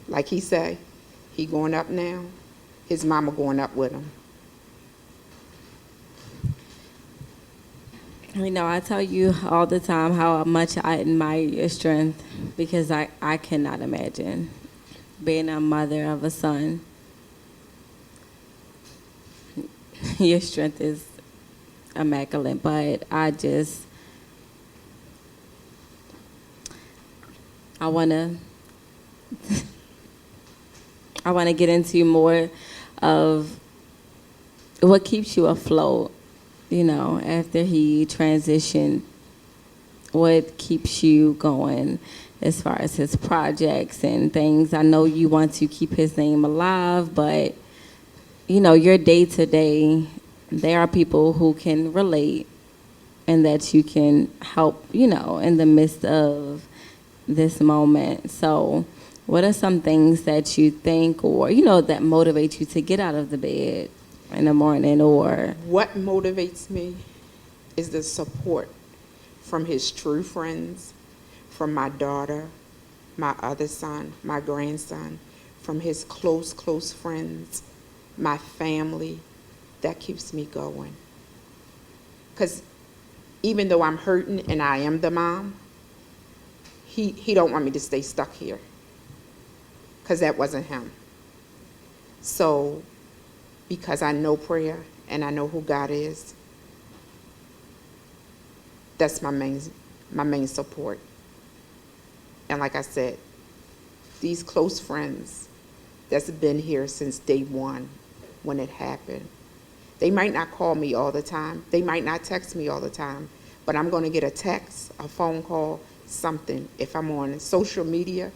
Like he say, he going up now, his mama going up with him. I tell you all the time how much I admire your strength because I cannot imagine being a mother of a son. Your strength is immaculate, but I want to get into more of what keeps you afloat, after he transitioned, what keeps you going as far as his projects and things. I know you want to keep his name alive, but, your day-to-day, there are people who can relate and that you can help, in the midst of this moment. So what are some things that you think or, that motivate you to get out of the bed in the morning? Or what motivates me is the support from his true friends, from my daughter, my other son, my grandson, from his close friends, my family. That keeps me going. Because even though I'm hurting and I am the mom, he don't want me to stay stuck here. Because that wasn't him. So, because I know prayer and I know who God is, that's my main support. And like I said, these close friends that's been here since day one when it happened, they might not call me all the time. They might not text me all the time, but I'm going to get a text, a phone call, something. If I'm on social media,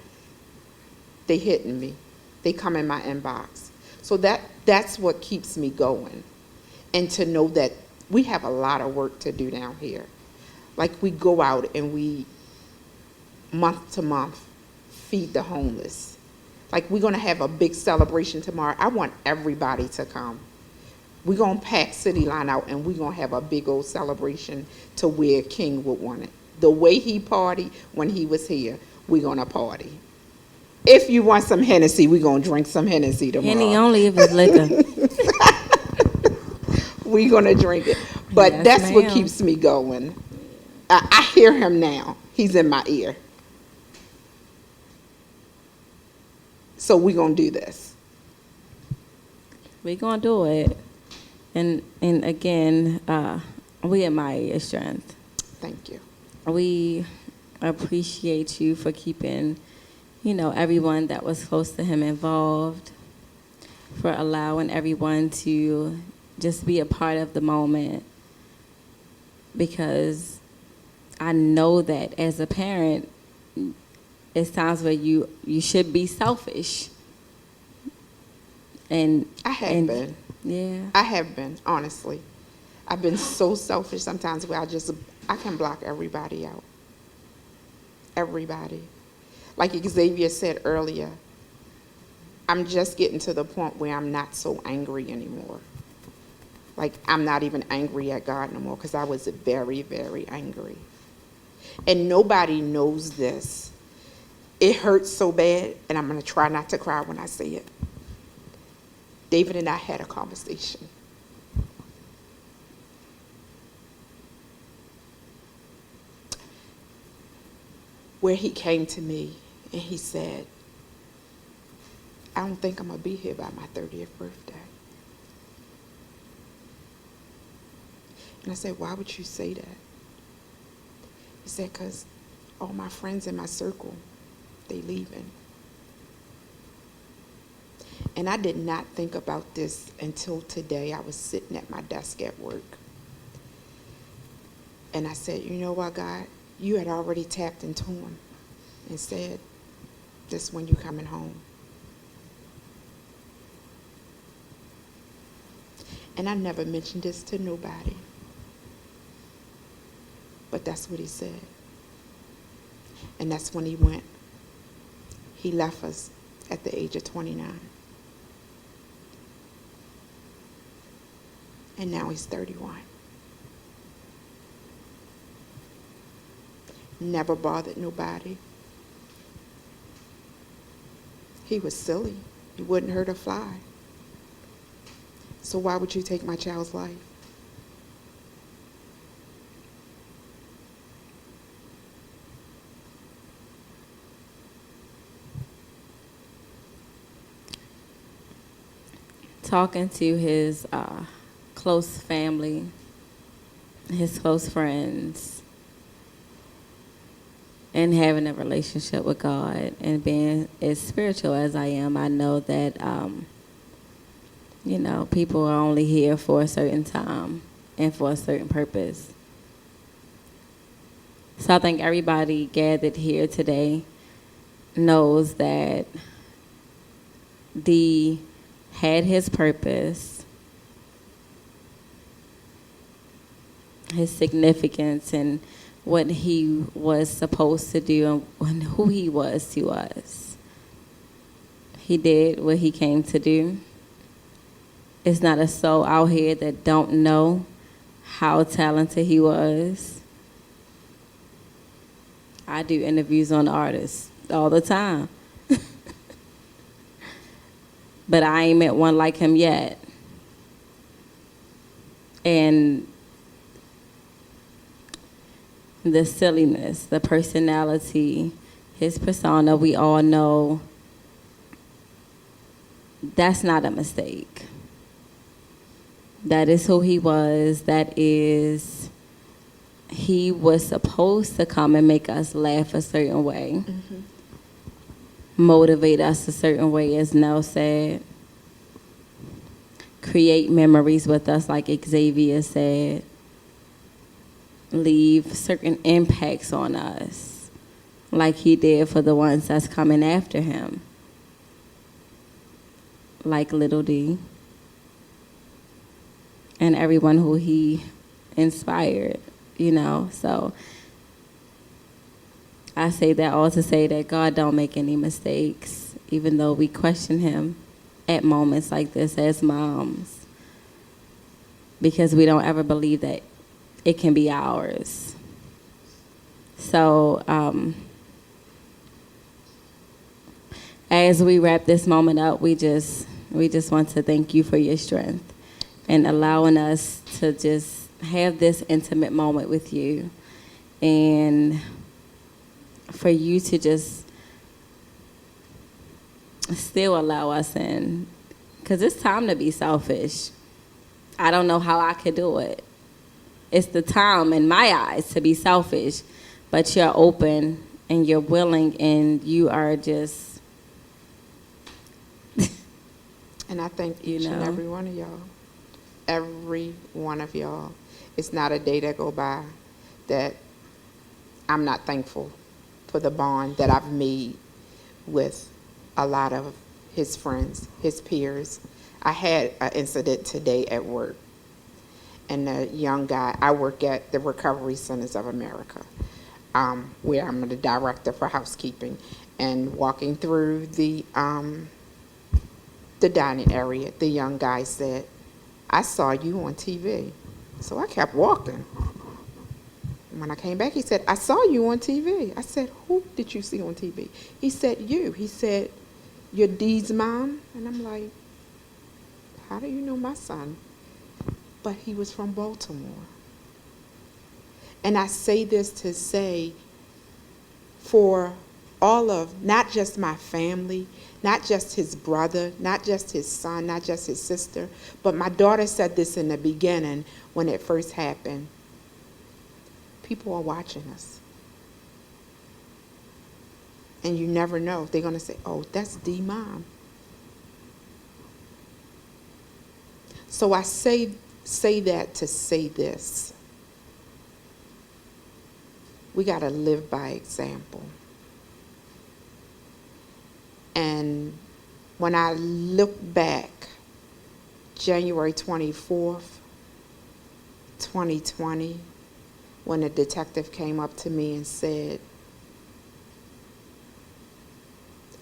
they hitting me. They come in my inbox. So that's what keeps me going. And to know that we have a lot of work to do down here. Like we go out and we, month to month, feed the homeless. Like we're gonna have a big celebration tomorrow. I want everybody to come. We're gonna pack City Line out and we're gonna have a big old celebration to where King would want it. The way he partied when he was here, we're gonna party. If you want some Hennessy, we're gonna drink some Hennessy tomorrow. Henny only if it's liquor. We're gonna drink it. But Yes, that's what ma'am. keeps me going. I hear him now. He's in my ear. So we're going to do this. We're going to do it. And again, we admire your strength. Thank you. We appreciate you for keeping, everyone that was close to him involved, for allowing everyone to just be a part of the moment. Because I know that as a parent, it's times where you should be selfish. And I have been. Yeah. I have been, honestly. I've been so selfish sometimes where I can block everybody out. Everybody. Like Xavier said earlier, I'm just getting to the point where I'm not so angry anymore. Like, I'm not even angry at God no more because I was very, very angry. And nobody knows this. It hurts so bad, and I'm going to try not to cry when I say it. David and I had a conversation. Where he came to me and he said, I don't think I'm going to be here by my 30th birthday. And I said, why would you say that? He said, because all my friends in my circle, they leaving. And I did not think about this until today. I was sitting at my desk at work. And I said, you know what, God? You had already tapped into him and said, this when you coming home. And I never mentioned this to nobody. But that's what he said. And that's when he went. He left us at the age of 29. And now he's 31. Never bothered nobody. He was silly. He wouldn't hurt a fly. So why would you take my child's life? Talking to his close family, his close friends, and having a relationship with God and being as spiritual as I am, I know that, people are only here for a certain time and for a certain purpose. So I think everybody gathered here today knows that Dee had his purpose, his significance, and what he was supposed to do and who he was to us. He did what he came to do. It's not a soul out here that don't know how talented he was. I do interviews on artists all the time. But I ain't met one like him yet. And the silliness, the personality, his persona, we all know that's not a mistake. That is who he was. He was supposed to come and make us laugh a certain way. Mm-hmm. Motivate us a certain way, as Nell said. Create memories with us, like Xavier said. Leave certain impacts on us, like he did for the ones that's coming after him, like Little D, and everyone who he inspired, you know. So I say that all to say that God don't make any mistakes, even though we question him at moments like this as moms, because we don't ever believe that it can be ours. So as we wrap this moment up, we just want to thank you for your strength and allowing us to just have this intimate moment with you, and for you to just still allow us in, because it's time to be selfish. I don't know how I could do it. It's the time in my eyes to be selfish, but you're open and you're willing and you are just. And I thank each and every one of y'all. Every one of y'all. It's not a day that go by that I'm not thankful for the bond that I've made with a lot of his friends, his peers. I had an incident today at work. And a young guy, I work at the Recovery Centers of America, where I'm the director for housekeeping. And walking through the dining area, the young guy said, "I saw you on TV." So I kept walking. When I came back, he said, "I saw you on TV." I said, "Who did you see on TV?" He said, "You." He said, "You're Dee's mom?" And I'm like, "How do you know my son?" But he was from Baltimore. And I say this to say, for all of, not just my family, not just his brother, not just his son, not just his sister, but my daughter said this in the beginning when it first happened. People are watching us. And you never know. They're going to say, "Oh, that's Dee mom." So I say that to say this. We got to live by example. And when I look back, January 24th, 2020, when a detective came up to me and said,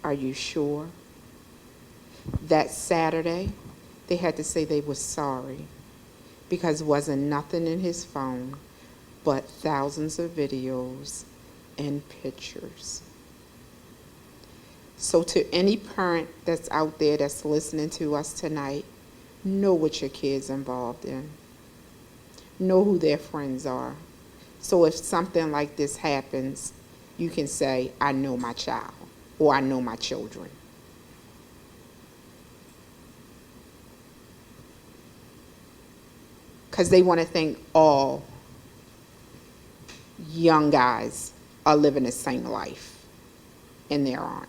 "Are you sure?" That Saturday, they had to say they were sorry, because there wasn't nothing in his phone but thousands of videos and pictures. So to any parent that's out there that's listening to us tonight, know what your kid's involved in. Know who their friends are. So if something like this happens, you can say, "I know my child," or "I know my children." Because they want to think all young guys are living the same life, and they aren't.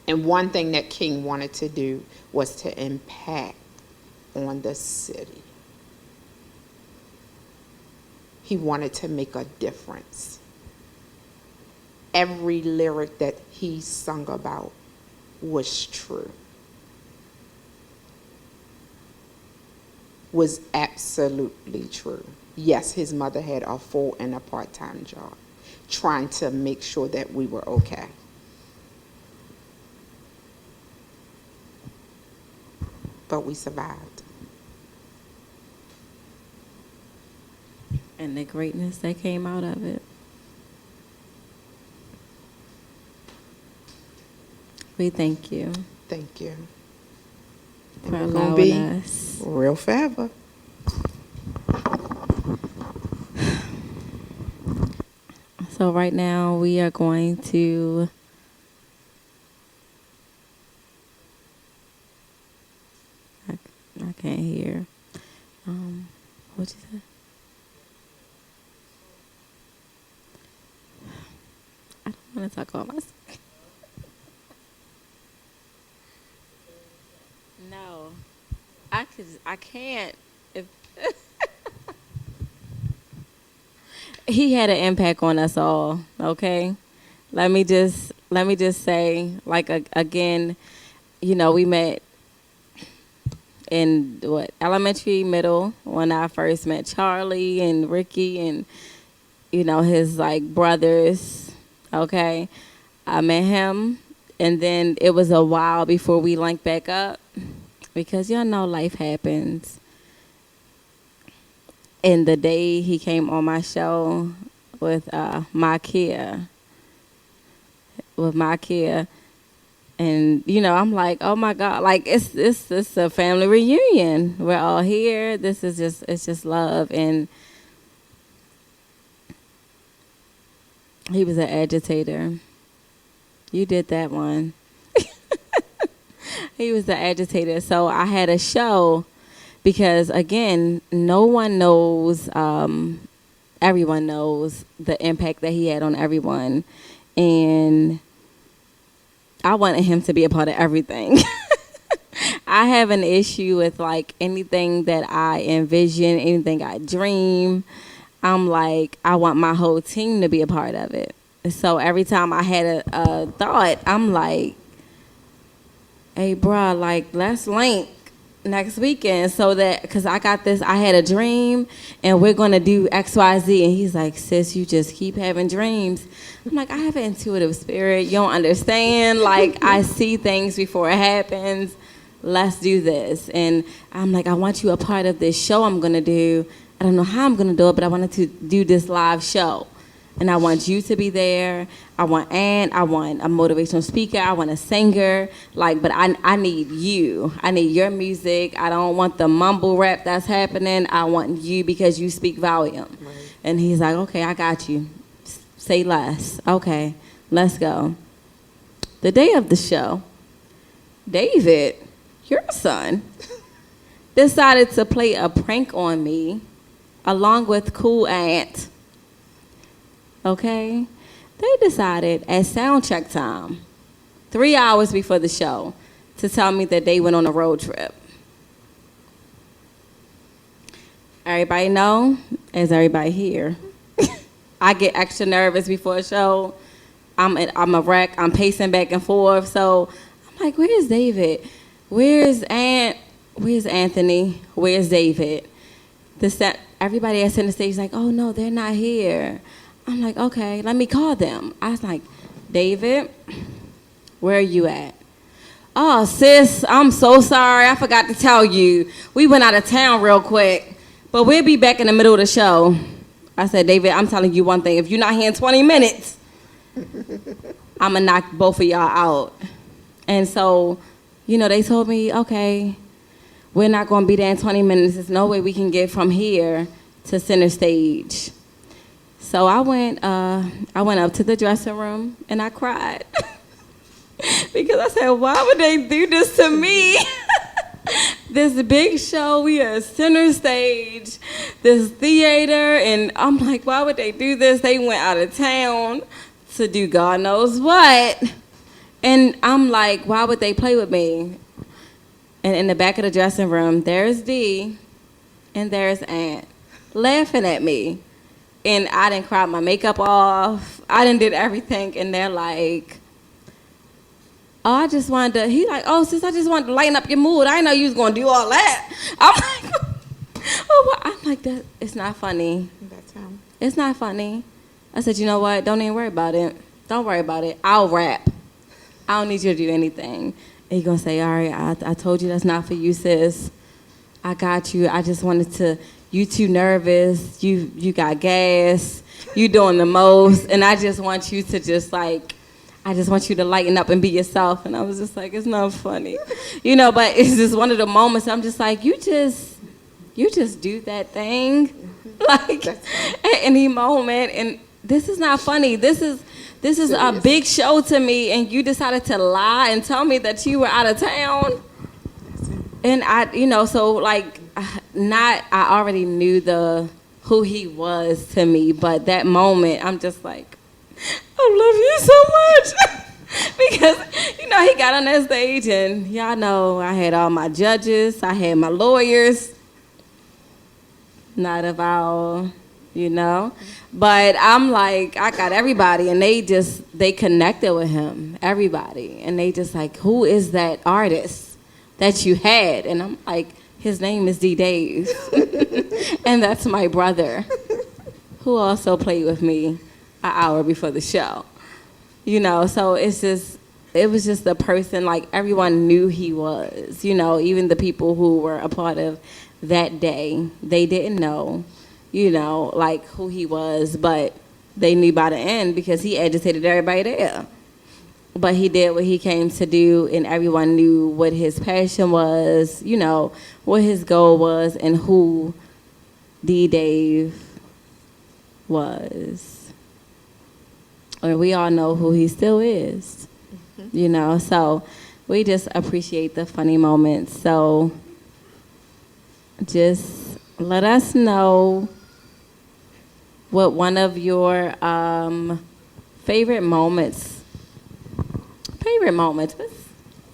And one thing that King wanted to do was to impact on the city. He wanted to make a difference. Every lyric that he sung about was true. Was absolutely true. Yes, his mother had a full and a part-time job, trying to make sure that we were okay. But we survived. And the greatness that came out of it. We thank you. Thank you. And For we're going to allowing be us. real forever. So right now we are going to I can't hear. What'd you say? I don't want to talk about myself. No, I can't. If he had an impact on us all. Okay, let me just say, like again, you know, we met. in elementary, middle, when I first met Charlie and Ricky and, his like brothers. Okay. I met him, and then it was a while before we linked back up because life happens. And the day he came on my show with Makia, and I'm like, oh my God, like it's a family reunion. We're all here. It's just love. And he was an agitator. You did that one. He was the agitator. So I had a show because, again, no one knows, everyone knows the impact that he had on everyone. And I wanted him to be a part of everything. I have an issue with, like, anything that I envision, anything I dream. I'm like, I want my whole team to be a part of it. So every time I had a thought, I'm like, hey, bruh, like, let's link next weekend so that, because I got this, I had a dream, and we're going to do X, Y, Z. And he's like, sis, you just keep having dreams. I'm like, I have an intuitive spirit. You don't understand. Like, I see things before it happens. Let's do this. And I'm like, I want you a part of this show I'm going to do. I don't know how I'm going to do it, but I wanted to do this live show. And I want you to be there. I want Ann. I want a motivational speaker. I want a singer. Like, but I need you. I need your music. I don't want the mumble rap that's happening. I want you because you speak volume. Right. And he's like, okay, I got you. Say less. Okay, let's go. The day of the show, David, your son, decided to play a prank on me along with Cool Aunt. Okay? They decided at sound check time, 3 hours before the show, to tell me that they went on a road trip. Everybody know, as everybody here, I get extra nervous before a show. I'm a wreck. I'm pacing back and forth. So I'm like, where's David? Where's Anthony? Where's David? Everybody at center stage is like, oh no, they're not here. I'm like, okay, let me call them. I was like, David, where are you at? Oh, sis, I'm so sorry. I forgot to tell you. We went out of town real quick, but we'll be back in the middle of the show. I said, David, I'm telling you one thing. If you're not here in 20 minutes, I'm going to knock both of y'all out. And so, they told me, okay, we're not going to be there in 20 minutes. There's no way we can get from here to center stage. So I went up to the dressing room and I cried because I said, why would they do this to me? This big show, we are center stage, this theater, and I'm like, why would they do this? They went out of town to do God knows what. And I'm like, why would they play with me? And in the back of the dressing room, there's Dee and there's Aunt laughing at me. And I didn't cry my makeup off. I done did everything. And they're like, oh, I just wanted to, he like, oh, sis, I just wanted to lighten up your mood. I didn't know you was going to do all that. I'm like, oh, what? I'm like, that. It's not funny. That's him. It's not funny. I said, you know what? Don't even worry about it. Don't worry about it. I'll rap. I don't need you to do anything. And you're going to say, all right, I told you that's not for you, sis. I got you. I just wanted to, you too nervous. You got gas. You doing the most. And I just want you to just like, I just want you to lighten up and be yourself. And I was just like, it's not funny. But it's just one of the moments I'm just like, you just do that thing. Like, at any moment. And this is not funny. This is a big show to me. And you decided to lie and tell me that you were out of town. And I, so like, I already knew who he was to me. But that moment, I'm just like, I love you so much. Because, he got on that stage and y'all know I had all my judges. I had my lawyers. Not about, But I'm like, I got everybody. And they connected with him. Everybody. And they just like, who is that artist that you had? And I'm like, His name is Dee Dave. And that's my brother, who also played with me an hour before the show. You know, so it was just the person, like, everyone knew he was. You know, even the people who were a part of that day, they didn't know, you know, like, who he was, but they knew by the end because he agitated everybody there. But he did what he came to do, and everyone knew what his passion was, you know, what his goal was, and who Dee Dave was. Or we all know who he still is, you know. So we just appreciate the funny moments. So just let us know what one of your favorite moments. What's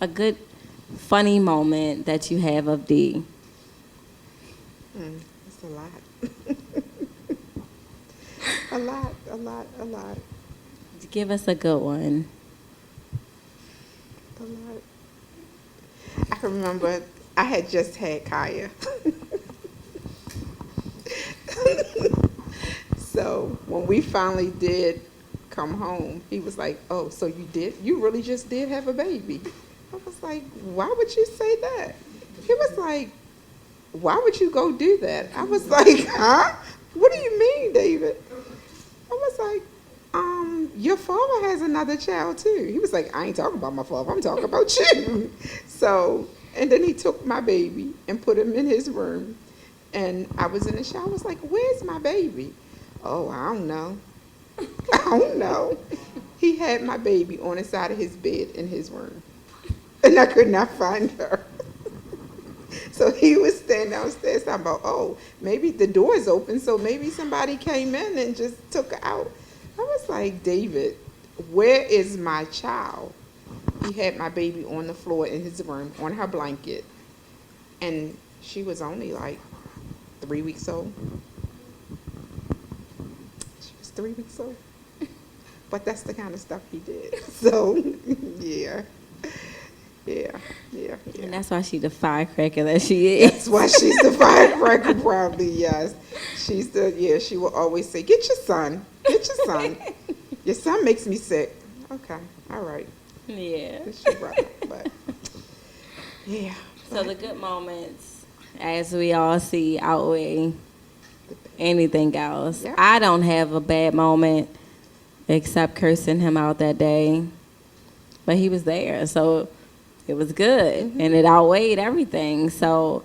a good, funny moment that you have of Dee? It's a lot. a lot. Give us a good one. A lot. I can remember I had just had Kaya. So when we finally did come home, he was like, "Oh, so you really just did have a baby?" I was like, "Why would you say that?" He was like, "Why would you go do that?" I was like, "Huh? What do you mean, David?" I was like, "Your father has another child too." He was like, "I ain't talking about my father, I'm talking about you." So, and then he took my baby and put him in his room, and I was in the shower. I was like, "Where's my baby?" "Oh, I don't know." I don't know. He had my baby on the side of his bed in his room, and I could not find her. So he was standing downstairs talking about, "Oh, maybe the door's open, so maybe somebody came in and just took her out." I was like, "David, where is my child?" He had my baby on the floor in his room on her blanket, and she was only like 3 weeks old. 3 weeks old. But that's the kind of stuff he did. So, yeah. And that's why she's the firecracker that she is. That's why she's the firecracker, probably, yes. She will always say, "Get your son. Get your son. Your son makes me sick." Okay, all right. Yeah. It's your brother, but, yeah. So the good moments, as we all see, outweigh anything else. Yep. I don't have a bad moment except cursing him out that day, but he was there, so it was good, and it outweighed everything. So,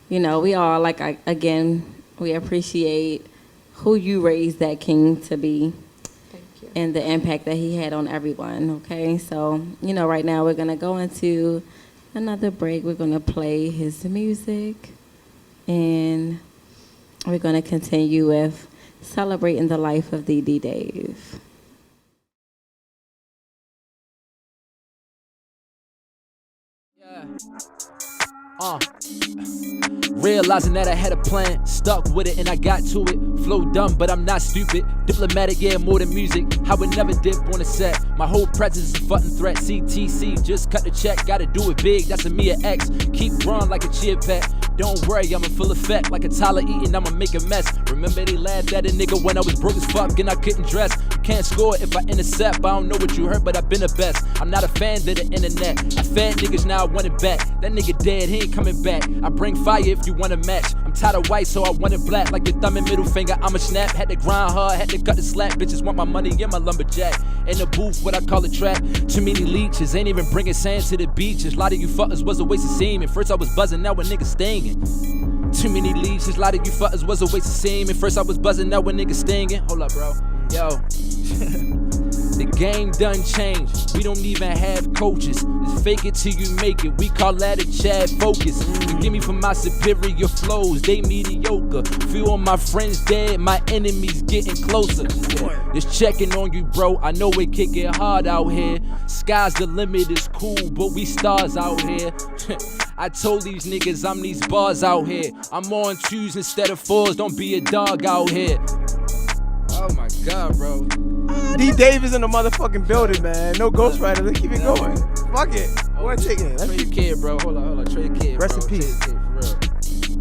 you know, we all, like, again, we appreciate who you raised that king to be. Thank you. And the impact that he had on everyone. Okay, so, you know, right now we're gonna go into another break. We're gonna play his music, and we're going to continue with celebrating the life of Dee Dave. Realizing that I had a plan, stuck with it and I got to it. Flow dumb, but I'm not stupid. Diplomatic, yeah, more than music. How it never dip on a set. My whole presence is a fucking threat. CTC, just cut the check. Gotta do it big, that's a Mia X. Keep growing like a chia pet. Don't worry, I'm in full effect. Like a Tyler eating, I'ma make a mess. Remember they laughed at a nigga when I was broke as fuck and I couldn't dress. You can't score if I intercept. I don't know what you heard, but I've been the best. I'm not a fan of the internet. I fed niggas, now I want it back. That nigga dead, he ain't coming back. I bring fire if you want a match. I'm tired of white, so I want it black. Like your thumb and middle finger, I'ma snap. Had to grind hard, had to cut the slack. Bitches want my money and my lumberjack. In the booth, what I call a trap. Too many leeches, ain't even bringing sand to the beaches. A lot of you fuckers was a waste of semen. First I was buzzing, now a nigga stinging. Too many leeches, a lot of you fuckers was a waste of semen. First I was buzzing, now a nigga stinging. Hold up, bro. Yo. The game done changed. We don't even have coaches. It's fake it till you make it. We call that a Chad focus. Forgive me for my superior flows. They mediocre. Few of my friends dead. My enemies getting closer. Just checking on you, bro. I know it can get hard out here. Sky's the limit is cool, but we stars out here. I told these niggas I'm these bars out here. I'm on 2s instead of 4s. Don't be a dog out here. Oh my God, bro. Dee Dave is in the motherfucking building, man. No ghostwriter. Let's keep it going. Fuck it. We're taking it. Trey Kid, bro. Hold on. Trey Kid, Rest bro. in peace. Trey Kid, for real.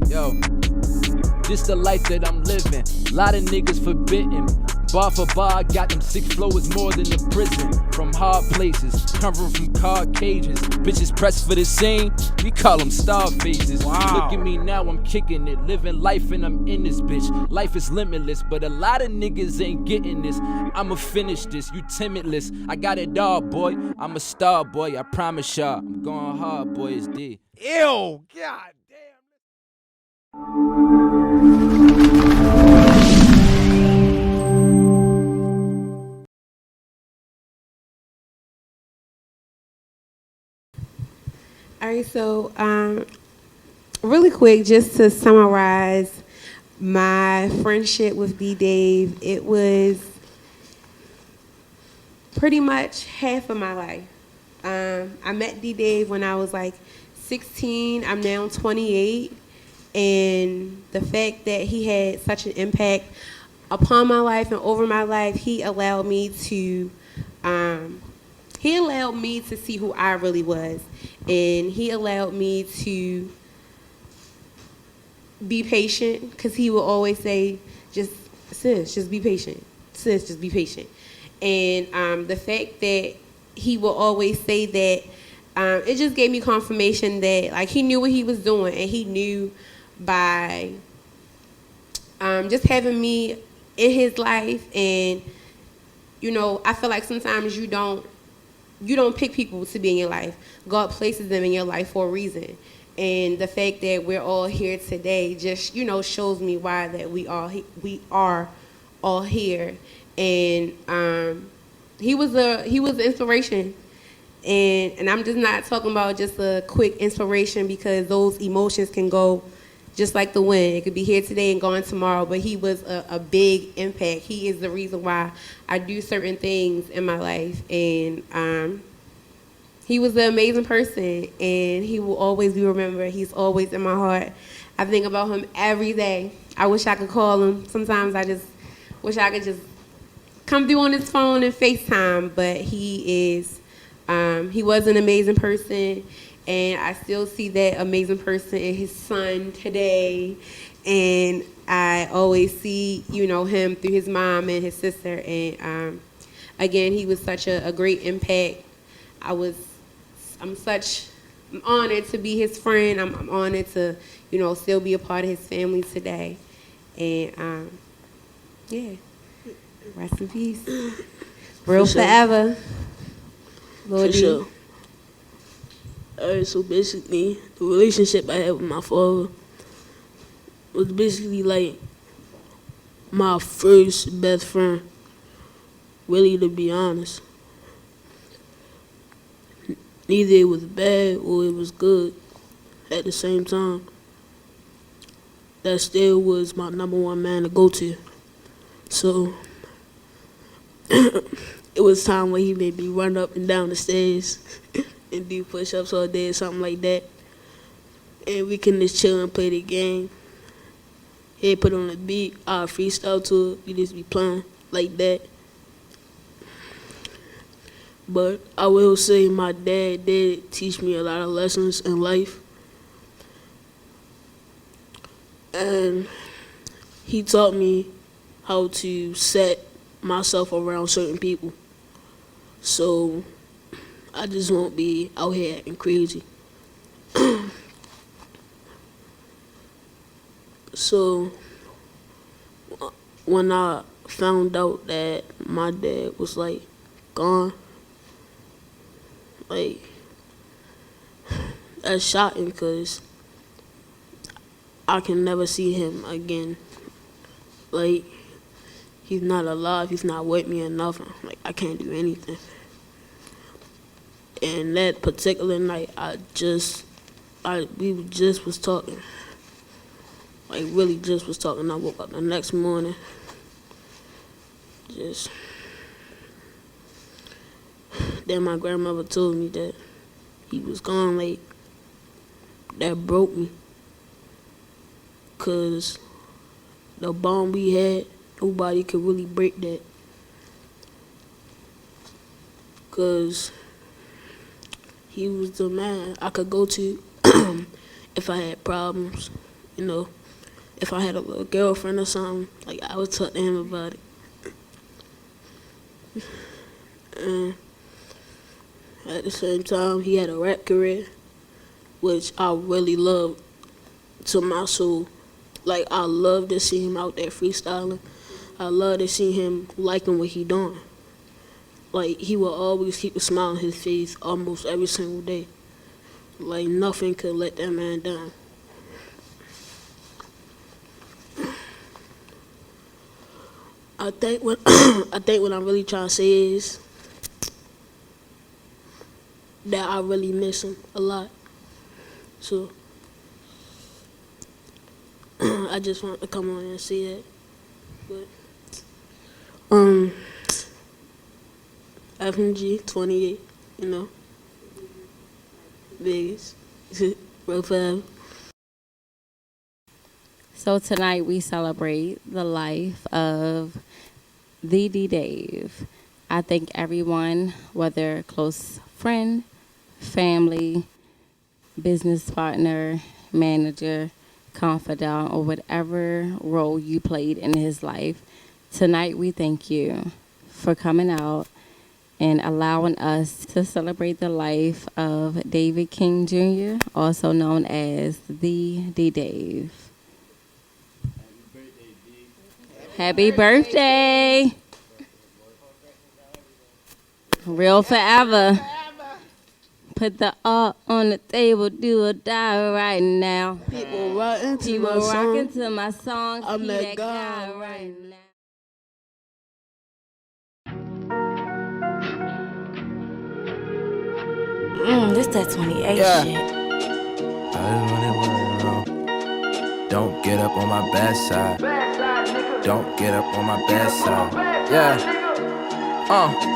Yo, this the life that I'm living. Lot of niggas forbidden. Bar for bar, got them 6 floors more than the prison. From hard places, covering from car cages. Bitches pressed for the scene, we call them star faces. Wow. Look at me now, I'm kicking it. Living life and I'm in this bitch. Life is limitless, but a lot of niggas ain't getting this. I'ma finish this, you timidless. I got it all, boy. I'm a star, boy, I promise y'all. I'm going hard, boy, it's D. Ew, God damn. All right, so really quick, just to summarize my friendship with Dee Dave, it was pretty much half of my life. I met Dee Dave when I was like 16. I'm now 28, and the fact that he had such an impact upon my life and over my life, he allowed me to see who I really was, and he allowed me to be patient, because he will always say, just be patient. Sis, just be patient. And the fact that he will always say that, it just gave me confirmation that, like, he knew what he was doing, and he knew by just having me in his life. And, you know, I feel like sometimes you don't pick people to be in your life. God places them in your life for a reason. And the fact that we're all here today just, you know, shows me why that we are all here. And he was an inspiration. And I'm just not talking about just a quick inspiration, because those emotions can go just like the wind. It could be here today and gone tomorrow, but he was a big impact. He is the reason why I do certain things in my life. And he was an amazing person, and he will always be remembered. He's always in my heart. I think about him every day. I wish I could call him. Sometimes I just wish I could just come through on his phone and FaceTime, but he was an amazing person, and I still see that amazing person in his son today. And I always see, you know, him through his mom and his sister. And again, he was such a great impact. I'm honored to be his friend. I'm honored to, you know, still be a part of his family today. And yeah, rest in peace. Real forever. For sure. Alright, so basically, the relationship I had with my father was basically like my first best friend, really, to be honest. Neither it was bad or it was good at the same time. That still was my number one man to go to. So it was time where he made me run up and down the stairs and do push-ups all day or something like that. And we can just chill and play the game. He'd put on a beat, I'll freestyle to it, we just be playing like that. But I will say my dad did teach me a lot of lessons in life. And he taught me how to set myself around certain people. So I just won't be out here acting crazy. So when I found out that my dad was like gone, like, that's shocking, because I can never see him again. Like, he's not alive, he's not with me or nothing. Like, I can't do anything. And that particular night, we just was talking. Like, really just was talking. I woke up the next morning, then my grandmother told me that he was gone. Like, that broke me. Because the bond we had, nobody could really break that. Because he was the man I could go to if I had problems. you know, if I had a little girlfriend or something, like I would talk to him about it. And at the same time, he had a rap career, which I really loved to my soul. Like, I love to see him out there freestyling. I love to see him liking what he doing. Like, he will always keep a smile on his face almost every single day. Like, nothing could let that man down. I think what I'm really trying to say is that I really miss him a lot. So I just want to come on and say that. But FMG 28, you know, Vegas, Row 5. So tonight we celebrate the life of the Dee Dave. I thank everyone, whether close friend, family, business partner, manager, confidant, or whatever role you played in his life. Tonight we thank you for coming out and allowing us to celebrate the life of David King Jr., also known as the Dee Dave. Happy birthday. Real forever. Put the art on the table, do or die right now. People rocking to People my song. rocking to my song. I'm Keep that guy guy right now. This that 28 shit. Don't get up on my bad side. Don't get up on my bad side. Yeah.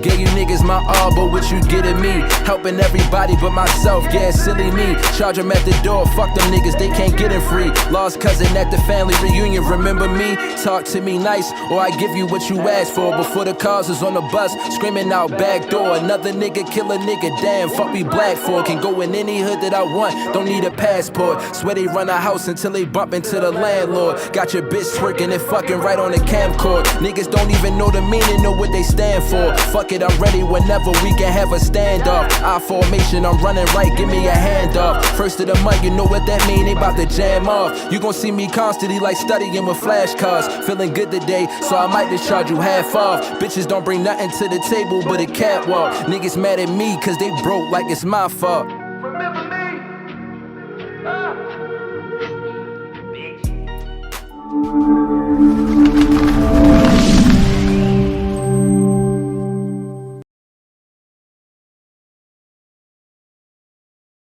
Gave you niggas my all, but what you getting me? Helping everybody but myself, yeah, silly me. Charge them at the door, fuck them niggas, they can't get in free. Lost cousin at the family reunion, remember me? Talk to me nice, or I give you what you asked for. Before the cars was on the bus, screaming out back door. Another nigga kill a nigga, damn, fuck me black for. Can go in any hood that I want, don't need a passport. Swear they run a house until they bump into the landlord. Got your bitch twerking and fucking right on the camcord. Niggas don't even know the meaning of what they stand for. Fuck it, I'm ready whenever we can have a standoff. I formation, I'm running right, give me a handoff. First of the month, you know what that mean, they bout to jam off. You gon' see me constantly like studying with flashcards. Feeling good today, so I might just charge you half off. Bitches don't bring nothing to the table but a catwalk. Niggas mad at me cause they broke like it's my fault.